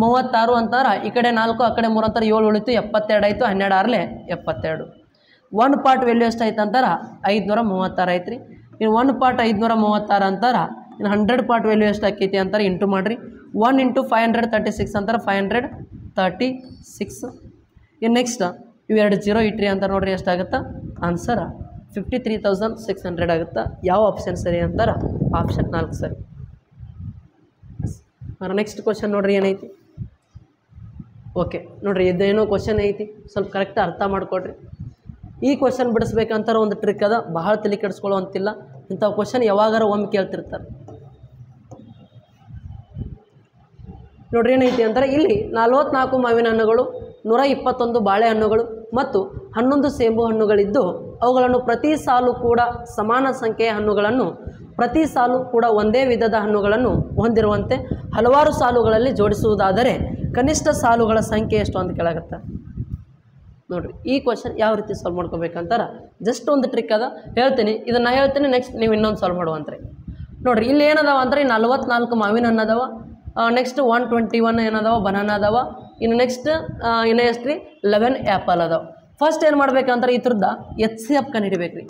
36 ಅಂತಾರೆ. ಈ ಕಡೆ 4 ಆ ಕಡೆ 3 ಅಂತಾರೆ, 7 ಉಳಿತು 72 ಆಯಿತು. 12 6ಲೆ 72. 1 ಪಾರ್ಟ್ ವ್ಯಾಲ್ಯೂ ಎಷ್ಟು ಆಯ್ತು ಅಂತಾರೆ, 536 ಆಯ್ತು ರೀ. ಇನ್ನು 1 ಪಾರ್ಟ್ 536 ಅಂತಾರೆ. ಇನ್ನು 100 ಪಾರ್ಟ್ ವ್ಯಾಲ್ಯೂ ಎಷ್ಟು ಆಕೈತಿ ಅಂತಾರೆ, ಇಂಟು ಮಾಡಿರಿ. 1 × 536 ಅಂತಾರೆ, 536. ಇನ್ನು ನೆಕ್ಸ್ಟ್ ಇವೆರಡು 0 ಇಟ್ರಿ ಅಂತಾರೆ. ನೋಡಿರಿ ಎಷ್ಟಾಗುತ್ತಾ ಆನ್ಸರ್, 53,600 ಆಗುತ್ತಾ. ಯಾವ ಆಪ್ಷನ್ ಸರಿ ಅಂತಾರೆ, ಆಪ್ಷನ್ 4 ಸರಿ. ನೆಕ್ಸ್ಟ್ ಕ್ವಶನ್ ನೋಡ್ರಿ ಏನೈತಿ. ಓಕೆ ನೋಡಿರಿ, ಇದೇನೋ ಕ್ವಶನ್ ಐತಿ, ಸ್ವಲ್ಪ ಕರೆಕ್ಟ್ ಅರ್ಥ ಮಾಡ್ಕೊಡ್ರಿ. ಈ ಕ್ವಶನ್ ಬಿಡಿಸ್ಬೇಕಂತಾರೆ ಒಂದು ಟ್ರಿಕ್ ಅದ, ಬಹಳ ತಲೆ ಕೆಡಿಸ್ಕೊಳ್ಳೋ ಅಂತಿಲ್ಲ. ಇಂಥ ಕ್ವಶನ್ ಯಾವಾಗಾರ ಒಮ್ಮೆ ಕೇಳ್ತಿರ್ತಾರೆ. ನೋಡ್ರಿ ಏನೈತಿ ಅಂತಾರೆ, ಇಲ್ಲಿ 44 ಮಾವಿನ ಹಣ್ಣುಗಳು, 121 ಬಾಳೆಹಣ್ಣುಗಳು ಮತ್ತು 11 ಸೇಬು ಹಣ್ಣುಗಳಿದ್ದು ಅವುಗಳನ್ನು ಪ್ರತಿ ಸಾಲು ಕೂಡ ಸಮಾನ ಸಂಖ್ಯೆಯ ಹಣ್ಣುಗಳನ್ನು, ಪ್ರತಿ ಸಾಲು ಕೂಡ ಒಂದೇ ವಿಧದ ಹಣ್ಣುಗಳನ್ನು ಹೊಂದಿರುವಂತೆ ಹಲವಾರು ಸಾಲುಗಳಲ್ಲಿ ಜೋಡಿಸುವುದಾದರೆ ಕನಿಷ್ಠ ಸಾಲುಗಳ ಸಂಖ್ಯೆ ಎಷ್ಟು ಅಂತ ಕೇಳಾಗತ್ತೆ. ನೋಡಿರಿ ಈ ಕ್ವಶನ್ ಯಾವ ರೀತಿ ಸಾಲ್ವ್ ಮಾಡ್ಕೋಬೇಕಂತಾರೆ ಜಸ್ಟ್ ಒಂದು ಟ್ರಿಕ್ ಅದ, ಹೇಳ್ತೀನಿ. ಇದನ್ನು ಹೇಳ್ತೀನಿ, ನೆಕ್ಸ್ಟ್ ನೀವು ಇನ್ನೊಂದು ಸಾಲ್ವ್ ಮಾಡುವಂತ್ರಿ. ನೋಡಿರಿ ಇಲ್ಲಿ ಏನದಾವ ಅಂದ್ರೆ 44 ಮಾವಿನ ಹಣ್ಣು ಅದಾವ. ನೆಕ್ಸ್ಟ್ 121 ಏನದಾವ, ಬನಾನ ಅದಾವ. ಇನ್ನು ನೆಕ್ಸ್ಟ್ ಇನ್ನು ಎಷ್ಟು ರೀ, 11 ಆ್ಯಪಲ್ ಅದಾವ. ಫಸ್ಟ್ ಏನು ಮಾಡ್ಬೇಕಂತಾರೆ, ಈ ಥರದ HCF ಕಂಡುಹಿಡಿಬೇಕು ರೀ.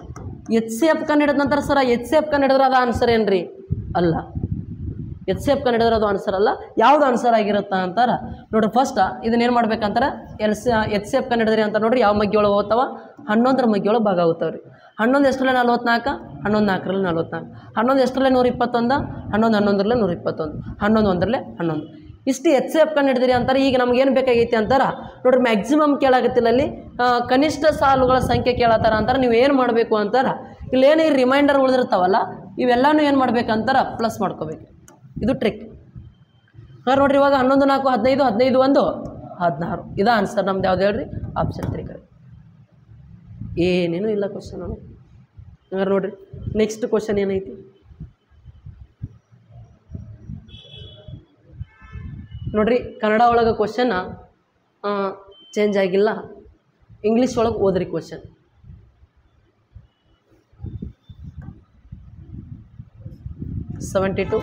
HCF ಕಂಡುಹಿಡಿದ ನಂತರ ಸರ HCF ಕಂಡುಹಿಡಿದ್ರೆ ಅದು ಆನ್ಸರ್ ಏನು ರೀ, ಅಲ್ಲ. HCF ಕಂಡುಹಿಡಿದ್ರೆ ಅದು ಆನ್ಸರ್ ಅಲ್ಲ. ಯಾವುದು ಆನ್ಸರ್ ಆಗಿರುತ್ತಾ ಅಂತಾರೆ ನೋಡಿರಿ. ಫಸ್ಟ್ ಇದನ್ನೇನು ಮಾಡ್ಬೇಕಂತಾರೆ, HCF ಕಂಡುಹಿಡಿದ್ರಿ ಅಂತ ನೋಡಿರಿ. ಯಾವ ಮಗ್ಗಿ ಒಳಗೆ ಹೋಗ್ತಾವ, 11ರ ಮಗ್ಗಿ ಒಳಗೆ ಭಾಗ ಆಗುತ್ತವೆ ರೀ. 11 ಎಷ್ಟರಲ್ಲೇ 44, 11 4ರಲ್ಲಿ 44, 11 ಎಷ್ಟರಲ್ಲೇ 121, 11 11ರಲ್ಲಿ 121, 11 1ರಲ್ಲಿ 11. ಇಷ್ಟು HCF ಕಂಡುಹಿಡಿದ್ರಿ ಅಂತಾರೆ. ಈಗ ನಮ್ಗೇನು ಬೇಕಾಗೈತಿ ಅಂತಾರೆ ನೋಡಿರಿ, ಮ್ಯಾಕ್ಸಿಮಮ್ ಕೇಳಾಗತ್ತಿಲ್ಲ, ಅಲ್ಲಿ ಕನಿಷ್ಠ ಸಾಲುಗಳ ಸಂಖ್ಯೆ ಕೇಳತ್ತಾರ ಅಂತಾರೆ. ನೀವು ಏನು ಮಾಡಬೇಕು ಅಂತಾರೆ, ಇಲ್ಲೇನು ಈ ರಿಮೈಂಡರ್ ಉಳಿದಿರ್ತಾವಲ್ಲ ಇವೆಲ್ಲನೂ ಏನು ಮಾಡ್ಬೇಕಂತಾರೆ, ಪ್ಲಸ್ ಮಾಡ್ಕೋಬೇಕು. ಇದು ಟ್ರಿಕ್. ಹಾಂ ನೋಡಿರಿ, ಇವಾಗ 11 4 15, 15 1 16. ಇದು ಆನ್ಸರ್ ನಮ್ದು ಯಾವ್ದು ಹೇಳ್ರಿ, ಆಪ್ಷನ್ 3 ಕಡೆ. ಏನೇನು ಇಲ್ಲ ಕ್ವಶನ್ ನಮಗೆ. ಹಂಗಾರೆ ನೋಡಿರಿ ನೆಕ್ಸ್ಟ್ ಕ್ವಶನ್ ಏನೈತಿ. ನೋಡಿರಿ ಕನ್ನಡ ಒಳಗೆ ಕ್ವಶನ್ ಚೇಂಜ್ ಆಗಿಲ್ಲ, ಇಂಗ್ಲೀಷ್ ಒಳಗೆ ಓದ್ರಿ ಕ್ವಶನ್. $72,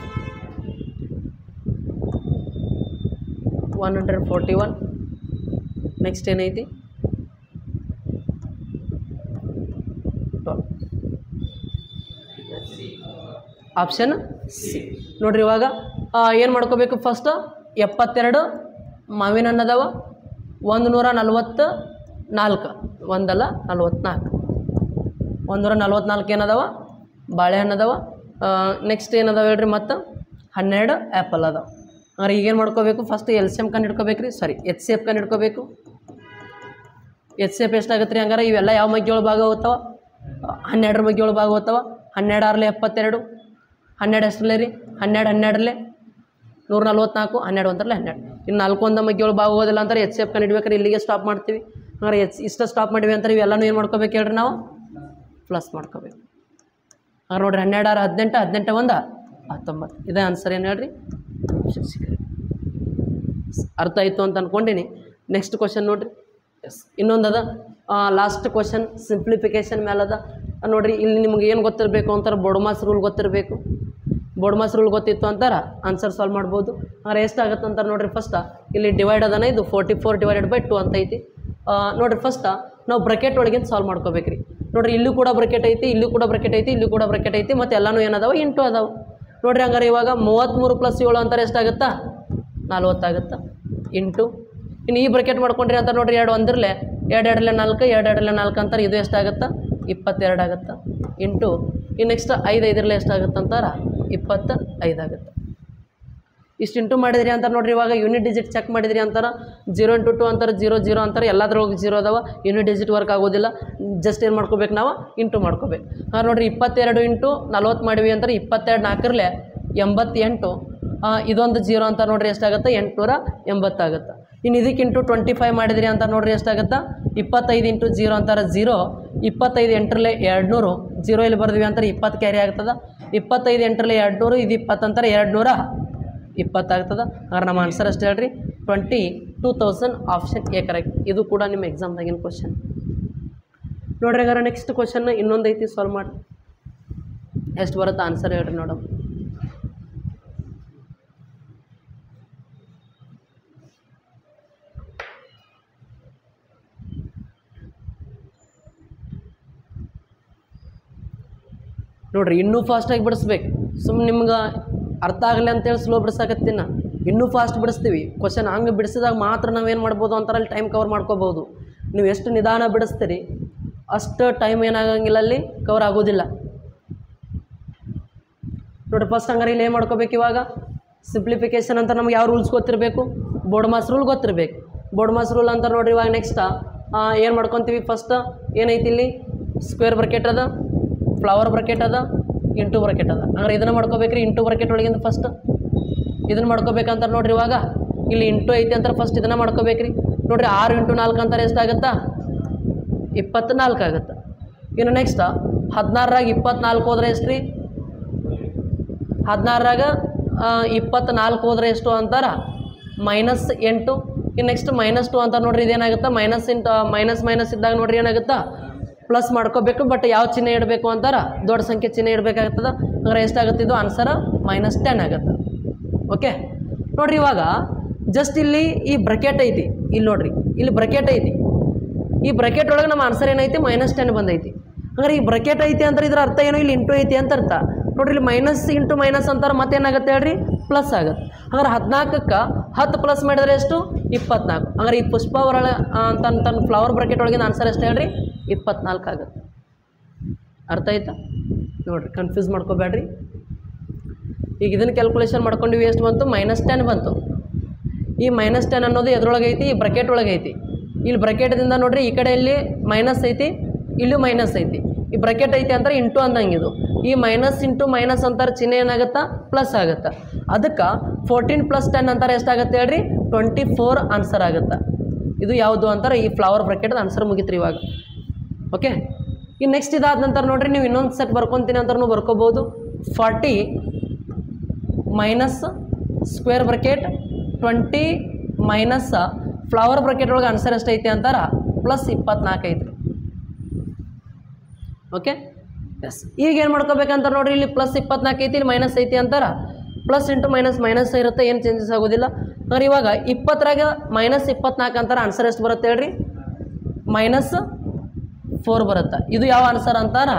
141. ನೆಕ್ಸ್ಟ್ ಏನೈತಿ, 12. Option C. ನೋಡಿರಿ ಇವಾಗ ಏನು ಮಾಡ್ಕೋಬೇಕು, ಫಸ್ಟ್ 72 ಮಾವಿನ ಹಣ್ಣು ಅದಾವ, 144, ಒಂದಲ್ಲ 44, 144 ಏನದಾವ ಬಾಳೆಹಣ್ಣು ಅದಾವ. ನೆಕ್ಸ್ಟ್ ಏನದಾವ ಹೇಳ್ರಿ, ಮತ್ತು 12 ಆ್ಯಪಲ್ ಅದಾವ. ಅಂದ್ರೆ ಈಗೇನು ಮಾಡ್ಕೋಬೇಕು, ಫಸ್ಟ್ LCM ಕಂಡು ಹಿಡ್ಕೋಬೇಕು ರೀ, ಸಾರಿ HCF ಕಂಡು ಹಿಡ್ಕೋಬೇಕು. HCF ಎಷ್ಟಾಗುತ್ತೆ ರೀ, ಹಂಗಾರೆ ಇವೆಲ್ಲ ಯಾವ ಮಗ್ಗಿ ಒಳಗೆ ಭಾಗ ಹೋಗ್ತಾವ, 12ರ ಮಗ್ಗಿ ಒಳಗೆ ಭಾಗ ಹೋಗ್ತಾವ. 12 6ರಲ್ಲಿ 72, 12 ಎಷ್ಟರಲ್ಲೇ ರೀ, 12 12ರಲ್ಲಿ 144, 12 1ರಲ್ಲಿ 12. ಇನ್ನು 4 1 ಮಗ್ಗಿ ಒಳಗೆ ಭಾಗ ಹೋಗೋದಿಲ್ಲ ಅಂತಾರೆ. HCF ಕಂಡು ಹಿಡ್ಬೇಕಾದ್ರೆ ಇಲ್ಲಿಗೆ ಸ್ಟಾಪ್ ಮಾಡ್ತೀವಿ. ಹಂಗಾರೆ ಇಷ್ಟು ಸ್ಟಾಪ್ ಮಾಡಿವಿ ಅಂತಾರೆ. ಇವೆಲ್ಲನೂ ಏನು ಮಾಡ್ಕೋಬೇಕು ಹೇಳ್ರಿ, ನಾವು ಪ್ಲಸ್ ಮಾಡ್ಕೋಬೇಕು. ಹಂಗಾರೆ ನೋಡಿರಿ 12 6 18, 18 1 19. ಇದೇ ಆನ್ಸರ್ ಏನು ಹೇಳ್ರಿ, ಅರ್ಥ ಆಯಿತು ಅಂತ ಅಂದ್ಕೊಂಡಿನಿ. ನೆಕ್ಸ್ಟ್ ಕ್ವಶನ್ ನೋಡಿರಿ. ಎಸ್ ಇನ್ನೊಂದು ಅದ, ಲಾಸ್ಟ್ ಕ್ವಶನ್ ಸಿಂಪ್ಲಿಫಿಕೇಷನ್ ಮೇಲೆ ಅದ. ನೋಡಿರಿ ಇಲ್ಲಿ ನಿಮ್ಗೆ ಏನು ಗೊತ್ತಿರಬೇಕು ಅಂತಾರೆ, ಬೊಡಮಾಸ್ ರೂಲ್ ಗೊತ್ತಿರಬೇಕು. ಬೋರ್ಡ್ಮಾಸ್ ರೂಲ್ ಗೊತ್ತಿತ್ತು ಅಂತಾರೆ ಆನ್ಸರ್ ಸಾಲ್ವ್ ಮಾಡ್ಬೋದು. ಅಂದರೆ ಎಷ್ಟಾಗುತ್ತೆ ಅಂತಾರೆ ನೋಡಿರಿ. ಫಸ್ಟ್ ಇಲ್ಲಿ ಡಿವೈಡ್ ಅದನ್ನ ಇದು 44/2 ಅಂತ ಐತಿ. ನೋಡಿರಿ ಫಸ್ಟ್ ನಾವು ಬ್ರಕೆಟ್ ಒಳಗಿಂದ ಸಾಲ್ವ್ ಮಾಡ್ಕೋಬೇಕು ರೀ. ನೋಡಿರಿ ಇಲ್ಲೂ ಕೂಡ ಬ್ರಕೆಟ್ ಐತಿ, ಇಲ್ಲೂ ಕೂಡ ಬ್ರಕೆಟ್ ಐತಿ, ಇಲ್ಲೂ ಕೂಡ ಬ್ರಕೆಟ್ ಐತಿ, ಮತ್ತು ಎಲ್ಲನೂ ಏನದಾವೆ ಇಂಟು ಅದಾವೆ. ನೋಡಿರಿ ಹಂಗಾರೆ ಇವಾಗ 33 + 7 ಅಂತಾರೆ ಎಷ್ಟಾಗುತ್ತಾ 40 ಆಗುತ್ತಾ ಇಂಟು. ಇನ್ನು ಈ ಬ್ರಕೆಟ್ ಮಾಡ್ಕೊಂಡ್ರಿ ಅಂತ ನೋಡಿರಿ 2 ಒಂದಿರಲೆ 2 2 4 2 2 4 ಅಂತಾರೆ ಇದು ಎಷ್ಟಾಗುತ್ತಾ 22 ಆಗುತ್ತಾ ಇಂಟು. ಈ ನೆಕ್ಸ್ಟ್ 5 5 ಎಷ್ಟಾಗುತ್ತೆ ಅಂತಾರೆ 25 ಆಗುತ್ತೆ. ಇಷ್ಟು ಇಂಟು ಮಾಡಿದ್ರಿ ಅಂತಾರೆ ನೋಡಿರಿ. ಇವಾಗ ಯೂನಿಟ್ ಡಿಜಿಟ್ ಚೆಕ್ ಮಾಡಿದ್ರಿ ಅಂತಾರೆ 0 × 2 ಅಂತಾರೆ 0 0 ಅಂತಾರೆ. ಎಲ್ಲದ್ರೊಳಗೆ 0 ಅದಾವ, ಯೂನಿಟ್ ಡಿಜಿಟ್ ವರ್ಕ್ ಆಗೋದಿಲ್ಲ. ಜಸ್ಟ್ ಏನು ಮಾಡ್ಕೋಬೇಕು ನಾವು ಇಂಟು ಮಾಡ್ಕೋಬೇಕು. ಹಾಂ ನೋಡಿರಿ 22 × 40 ಮಾಡಿವಿ ಅಂತಾರೆ 22 4 88. ಇದೊಂದು 0 ಅಂತ ನೋಡಿರಿ ಎಷ್ಟಾಗುತ್ತೆ 880 ಆಗುತ್ತೆ. ಇನ್ನು ಇದಕ್ಕೆ ಇಂಟು 25 ಮಾಡಿದ್ರಿ ಅಂತ ನೋಡಿರಿ ಎಷ್ಟಾಗುತ್ತಾ 25 × 0 ಅಂತಾರೆ 0. 25 8 200. 0 ಇಲ್ಲಿ ಬರ್ದ್ವಿ ಅಂತಾರೆ 20 ಕ್ಯಾರಿ ಆಗ್ತದೆ. 25 8 200, ಇದು 20 ಅಂತಾರೆ 220 ಆಗ್ತದೆ. ಹಾಗಾದ್ರೆ ನಮ್ಮ ಆನ್ಸರ್ ಅಷ್ಟು ಹೇಳ್ರಿ 22,000 ಆಪ್ಷನ್ ಎ ಕರೆಕ್ಟ್. ಇದು ಕೂಡ ನಿಮ್ಮ ಎಕ್ಸಾಮ್ದಾಗಿನ ಕ್ವಶನ್ ನೋಡ್ರಿ. ಹಾಗಾದ್ರೆ ನೆಕ್ಸ್ಟ್ ಕ್ವಶನ್ ಇನ್ನೊಂದು ಐತಿ, ಸಾಲ್ವ್ ಮಾಡಿ ಎಷ್ಟು ಬರುತ್ತೆ ಆನ್ಸರ್ ಹೇಳ್ರಿ ನೋಡಮ್. ನೋಡಿರಿ ಇನ್ನೂ ಫಾಸ್ಟಾಗಿ ಬಿಡಿಸ್ಬೇಕು. ಸುಮ್ಮನೆ ನಿಮ್ಗೆ ಅರ್ಥ ಆಗಲಿ ಅಂತೇಳಿ ಸ್ಲೋ ಬಿಡಿಸಾಕತ್ತೀನಿ ನಾ. ಇನ್ನೂ ಫಾಸ್ಟ್ ಬಿಡಿಸ್ತೀವಿ ಕ್ವಶನ್. ಹಂಗೆ ಬಿಡಿಸಿದಾಗ ಮಾತ್ರ ನಾವೇನು ಮಾಡ್ಬೋದು ಅಂತಾರೆ ಅಲ್ಲಿ ಟೈಮ್ ಕವರ್ ಮಾಡ್ಕೋಬೋದು. ನೀವು ಎಷ್ಟು ನಿಧಾನ ಬಿಡಿಸ್ತೀರಿ ಅಷ್ಟು ಟೈಮ್ ಏನಾಗಂಗಿಲ್ಲ, ಅಲ್ಲಿ ಕವರ್ ಆಗೋದಿಲ್ಲ. ನೋಡಿರಿ ಫಸ್ಟ್ ಹಂಗಾರೆ ಇಲ್ಲಿ ಏನು ಮಾಡ್ಕೋಬೇಕು, ಇವಾಗ ಸಿಂಪ್ಲಿಫಿಕೇಷನ್ ಅಂತ ನಮ್ಗೆ ಯಾವ ರೂಲ್ಸ್ ಗೊತ್ತಿರಬೇಕು, ಬೋರ್ಡ್ಮಾಸ್ ರೂಲ್ ಗೊತ್ತಿರಬೇಕು. ಬೋರ್ಡ್ಮಾಸ್ ರೂಲ್ ಅಂತ ನೋಡಿರಿ. ಇವಾಗ ನೆಕ್ಸ್ಟ್ ಏನು ಮಾಡ್ಕೊತೀವಿ, ಫಸ್ಟ್ ಏನೈತಿ ಇಲ್ಲಿ ಸ್ಕ್ವೇರ್ ಬ್ರಕೆಟ್ ಅದ, ಫ್ಲವರ್ ಬ್ರಕೆಟ್ ಅದ, ಇಂಟು ಬ್ರಕೆಟ್ ಅದ. ಹಂಗಾರೆ ಇದನ್ನು ಮಾಡ್ಕೋಬೇಕ್ರಿ. ಇಂಟು ಬ್ರಕೆಟ್ ಒಳಗಿಂದ ಫಸ್ಟ್ ಇದನ್ನು ಮಾಡ್ಕೋಬೇಕಂತಾರೆ ನೋಡಿರಿ. ಇವಾಗ ಇಲ್ಲಿ ಇಂಟು ಐತಿ ಅಂತಾರೆ ಫಸ್ಟ್ ಇದನ್ನು ಮಾಡ್ಕೋಬೇಕ್ರಿ. ನೋಡಿರಿ 6 × 4 ಅಂತಾರೆ ಎಷ್ಟಾಗುತ್ತಾ 24 ಆಗುತ್ತೆ. ಇನ್ನು ನೆಕ್ಸ್ಟ್ 16ರಾಗ 24 ಹೋದ್ರೆ ಎಷ್ಟು ರೀ, 16ರಾಗ 24 ಹೋದ್ರೆ ಎಷ್ಟು ಅಂತಾರೆ -8. ಇನ್ನು ನೆಕ್ಸ್ಟ್ -2 ಅಂತ ನೋಡಿರಿ. ಇದೇನಾಗುತ್ತಾ ಮೈನಸ್ ಇದ್ದಾಗ ನೋಡಿರಿ ಏನಾಗುತ್ತಾ ಪ್ಲಸ್ ಮಾಡ್ಕೋಬೇಕು. ಬಟ್ ಯಾವ ಚಿಹ್ನೆ ಇಡಬೇಕು ಅಂತಾರೆ ದೊಡ್ಡ ಸಂಖ್ಯೆ ಚಿಹ್ನೆ ಇಡಬೇಕಾಗ್ತದೆ. ಅಂದರೆ ಎಷ್ಟಾಗುತ್ತೆ ಇದು ಆನ್ಸರ್ -10 ಆಗುತ್ತೆ. ಓಕೆ ನೋಡಿರಿ ಇವಾಗ ಜಸ್ಟ್ ಇಲ್ಲಿ ಈ ಬ್ರಕೆಟ್ ಐತಿ, ಇಲ್ಲಿ ನೋಡಿರಿ ಇಲ್ಲಿ ಬ್ರಕೆಟ್ ಐತಿ. ಈ ಬ್ರಕೆಟ್ ಒಳಗೆ ನಮ್ಮ ಆನ್ಸರ್ ಏನೈತಿ -10 ಬಂದೈತಿ. ಹಂಗಾರೆ ಈ ಬ್ರಕೆಟ್ ಐತಿ ಅಂದ್ರೆ ಇದರ ಅರ್ಥ ಏನು, ಇಲ್ಲಿ ಇಂಟು ಐತಿ ಅಂತ ಅರ್ಥ. ನೋಡಿರಿ ಇಲ್ಲಿ ಮೈನಸ್ ಇಂಟು ಮೈನಸ್ ಅಂತಾರೆ ಮತ್ತೇನಾಗುತ್ತೆ ಹೇಳ್ರಿ ಪ್ಲಸ್ ಆಗುತ್ತೆ. ಹಂಗಾರೆ 14ಕ್ಕೆ 10 ಪ್ಲಸ್ ಮಾಡಿದರೆ ಎಷ್ಟು 24. ಹಂಗಾರೆ ಈ ಪುಷ್ಪ ಒಳಗೆ ತನ್ನ ಫ್ಲವರ್ ಬ್ರಕೆಟ್ ಒಳಗಿನ ಆನ್ಸರ್ ಎಷ್ಟು ಹೇಳ್ರಿ 24 ಆಗುತ್ತೆ. ಅರ್ಥ ಆಯ್ತಾ ನೋಡಿರಿ, ಕನ್ಫ್ಯೂಸ್ ಮಾಡ್ಕೋಬೇಡ್ರಿ. ಈಗ ಇದನ್ನು ಕ್ಯಾಲ್ಕುಲೇಷನ್ ಮಾಡ್ಕೊಂಡಿವಿ ಎಷ್ಟು ಬಂತು -10 ಬಂತು. ಈ -10 ಅನ್ನೋದು ಎದ್ರೊಳಗೆ ಐತಿ, ಈ ಬ್ರಕೆಟ್ ಒಳಗೆ ಐತಿ. ಇಲ್ಲಿ ಬ್ರಕೆಟ್ದಿಂದ ನೋಡಿರಿ ಈ ಕಡೆ ಇಲ್ಲಿ ಮೈನಸ್ ಐತಿ, ಇಲ್ಲೂ ಮೈನಸ್ ಐತಿ. ಈ ಬ್ರಕೆಟ್ ಐತಿ ಅಂತಾರೆ ಇಂಟು ಅಂದಂಗೆ ಇದು. ಈ ಮೈನಸ್ ಇಂಟು ಮೈನಸ್ ಅಂತಾರೆ ಚಿಹ್ನೆ ಏನಾಗುತ್ತಾ ಪ್ಲಸ್ ಆಗುತ್ತೆ. ಅದಕ್ಕೆ 14 + 10 ಅಂತಾರೆ ಎಷ್ಟಾಗುತ್ತೆ ಹೇಳ್ರಿ 24 ಆನ್ಸರ್ ಆಗುತ್ತೆ. ಇದು ಯಾವುದು ಅಂತಾರೆ ಈ ಫ್ಲವರ್ ಬ್ರಕೆಟ್ ಆನ್ಸರ್ ಮುಗಿತ್ರಿ ಇವಾಗ. ಓಕೆ ಈ ನೆಕ್ಸ್ಟ್ ಇದಾದ ನಂತರ ನೋಡಿರಿ ನೀವು ಇನ್ನೊಂದು ಸೆಟ್ ಬರ್ಕೊತೀನಿ ಅಂತಾರೂ ಬರ್ಕೋಬೋದು. 40 minus square bracket 20 minus flower bracket ಒಳಗೆ ಆನ್ಸರ್ ಎಷ್ಟೈತಿ ಅಂತಾರೆ +24 ಐತಿ. ಓಕೆ ಎಸ್ ಈಗ ಏನು ಮಾಡ್ಕೋಬೇಕಂತ ನೋಡಿರಿ, ಇಲ್ಲಿ +24 ಐತಿ, ಇಲ್ಲಿ ಮೈನಸ್ ಐತಿ ಅಂತಾರೆ. ಪ್ಲಸ್ ಇಂಟು ಮೈನಸ್ ಇರುತ್ತೆ, ಏನು ಚೇಂಜಸ್ ಆಗೋದಿಲ್ಲ. ಅಂದ್ರೆ ಇವಾಗ 20ರಾಗ -24 ಅಂತಾರೆ ಆನ್ಸರ್ ಎಷ್ಟು ಬರುತ್ತೆ ಹೇಳ್ರಿ -4 ಬರುತ್ತೆ. ಇದು ಯಾವ ಆನ್ಸರ್ ಅಂತಾರ,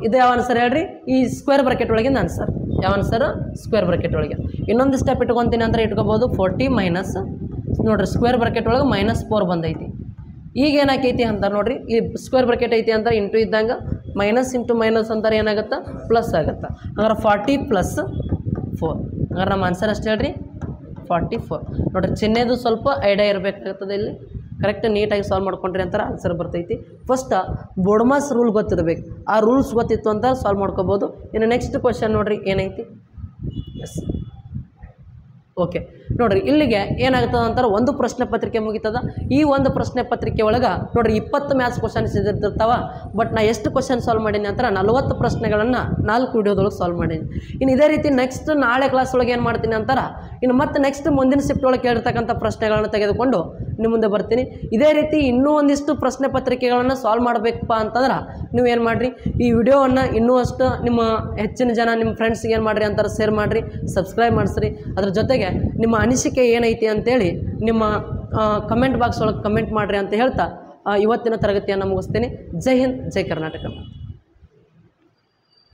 ಇದು ಯಾವ ಆನ್ಸರ್ ಹೇಳ್ರಿ ಈ ಸ್ಕ್ವೇರ್ ಬ್ರಕೆಟ್ ಒಳಗಿಂದ ಆನ್ಸರ್. ಯಾವ ಆನ್ಸರ್ ಸ್ಕ್ವೇರ್ ಬ್ರಕೆಟ್ ಒಳಗೆ. ಇನ್ನೊಂದು ಸ್ಟೆಪ್ ಇಟ್ಕೊತೀನಿ ಅಂದ್ರೆ ಇಟ್ಕೋಬೋದು 40 ಮೈನಸ್ ನೋಡಿರಿ ಸ್ಕ್ವೇರ್ ಬ್ರಕೆಟ್ ಒಳಗೆ -4 ಬಂದೈತಿ. ಈಗ ಏನಾಕೈತಿ ಅಂತಾರೆ ನೋಡಿರಿ, ಈ ಸ್ಕ್ವೇರ್ ಬ್ರಕೆಟ್ ಐತಿ ಅಂತಾರೆ ಇಂಟು ಇದ್ದಂಗೆ ಮೈನಸ್ ಇಂಟು ಮೈನಸ್ ಅಂತಾರೆ ಏನಾಗುತ್ತೆ ಪ್ಲಸ್ ಆಗುತ್ತೆ. ಹಂಗಾರೆ 40 + 4 ಹಂಗಾರೆ ನಮ್ಮ ಆನ್ಸರ್ ಅಷ್ಟು ಹೇಳ್ರಿ 44. ನೋಡಿರಿ ಚಿಹ್ನೆದು ಸ್ವಲ್ಪ ಐಡಿಯಾ ಇರಬೇಕಾಗ್ತದೆ ಇಲ್ಲಿ. ಕರೆಕ್ಟ್ ನೀಟಾಗಿ ಸಾಲ್ವ್ ಮಾಡ್ಕೊಂಡ್ರಿ ಅಂತಾರೆ ಆನ್ಸರ್ ಬರ್ತೈತಿ. ಫಸ್ಟ್ ಬೋರ್ಡ್ಮಾಸ್ ರೂಲ್ ಗೊತ್ತಿರಬೇಕು, ಆ ರೂಲ್ಸ್ ಗೊತ್ತಿತ್ತು ಅಂತ ಸಾಲ್ವ್ ಮಾಡ್ಕೋಬೋದು. ಇನ್ನು ನೆಕ್ಸ್ಟ್ ಕ್ವಶನ್ ನೋಡಿರಿ ಏನೈತಿ. ಎಸ್ ಓಕೆ ನೋಡ್ರಿ ಇಲ್ಲಿಗೆ ಏನಾಗ್ತದೆ ಅಂತಾರೆ ಒಂದು ಪ್ರಶ್ನೆ ಪತ್ರಿಕೆ ಮುಗಿತದ. ಈ ಒಂದು ಪ್ರಶ್ನೆ ಪತ್ರಿಕೆ ಒಳಗೆ ನೋಡ್ರಿ 20 ಮ್ಯಾಥ್ಸ್ ಕ್ವಶನ್ಸ್ ಇದ್ದಿರ್ತಾವ. ಬಟ್ ನಾ ಎಷ್ಟು ಕ್ವಶನ್ ಸಾಲ್ವ್ ಮಾಡೀನಿ ಅಂತಾರೆ 40 ಪ್ರಶ್ನೆಗಳನ್ನು 4 ವಿಡಿಯೋದೊಳಗೆ ಸಾಲ್ವ್ ಮಾಡೀನಿ. ಇನ್ನು ಇದೇ ರೀತಿ ನೆಕ್ಸ್ಟ್ ನಾಳೆ ಕ್ಲಾಸ್ ಒಳಗೆ ಏನು ಮಾಡ್ತೀನಿ ಅಂತಾರೆ ಇನ್ನು ಮತ್ತೆ ನೆಕ್ಸ್ಟ್ ಮುಂದಿನ ಶಿಫ್ಟ್ ಒಳಗೆ ಕೇಳಿರ್ತಕ್ಕಂಥ ಪ್ರಶ್ನೆಗಳನ್ನು ತೆಗೆದುಕೊಂಡು ನಿಮ್ಮ ಮುಂದೆ ಬರ್ತೀನಿ. ಇದೇ ರೀತಿ ಇನ್ನೂ ಒಂದಿಷ್ಟು ಪ್ರಶ್ನೆ ಪತ್ರಿಕೆಗಳನ್ನು ಸಾಲ್ವ್ ಮಾಡಬೇಕಪ್ಪ ಅಂತಂದ್ರೆ ನೀವು ಏನು ಮಾಡಿರಿ, ಈ ವಿಡಿಯೋವನ್ನು ಇನ್ನೂ ಅಷ್ಟು ನಿಮ್ಮ ಹೆಚ್ಚಿನ ಜನ ನಿಮ್ಮ ಫ್ರೆಂಡ್ಸ್ಗೆ ಏನು ಮಾಡಿರಿ ಅಂತಾರೆ ಶೇರ್ ಮಾಡಿರಿ, ಸಬ್ಸ್ಕ್ರೈಬ್ ಮಾಡಿಸ್ರಿ. ಅದ್ರ ಜೊತೆಗೆ ನಿಮ್ಮ ಅನಿಸಿಕೆ ಏನೈತಿ ಅಂತೇಳಿ ನಿಮ್ಮ ಕಮೆಂಟ್ ಬಾಕ್ಸ್ ಒಳಗೆ ಕಮೆಂಟ್ ಮಾಡಿರಿ ಅಂತ ಹೇಳ್ತಾ ಇವತ್ತಿನ ತರಗತಿಯನ್ನು ಮುಗಿಸ್ತೀನಿ. ಜೈ ಹಿಂದ್, ಜೈ ಕರ್ನಾಟಕ.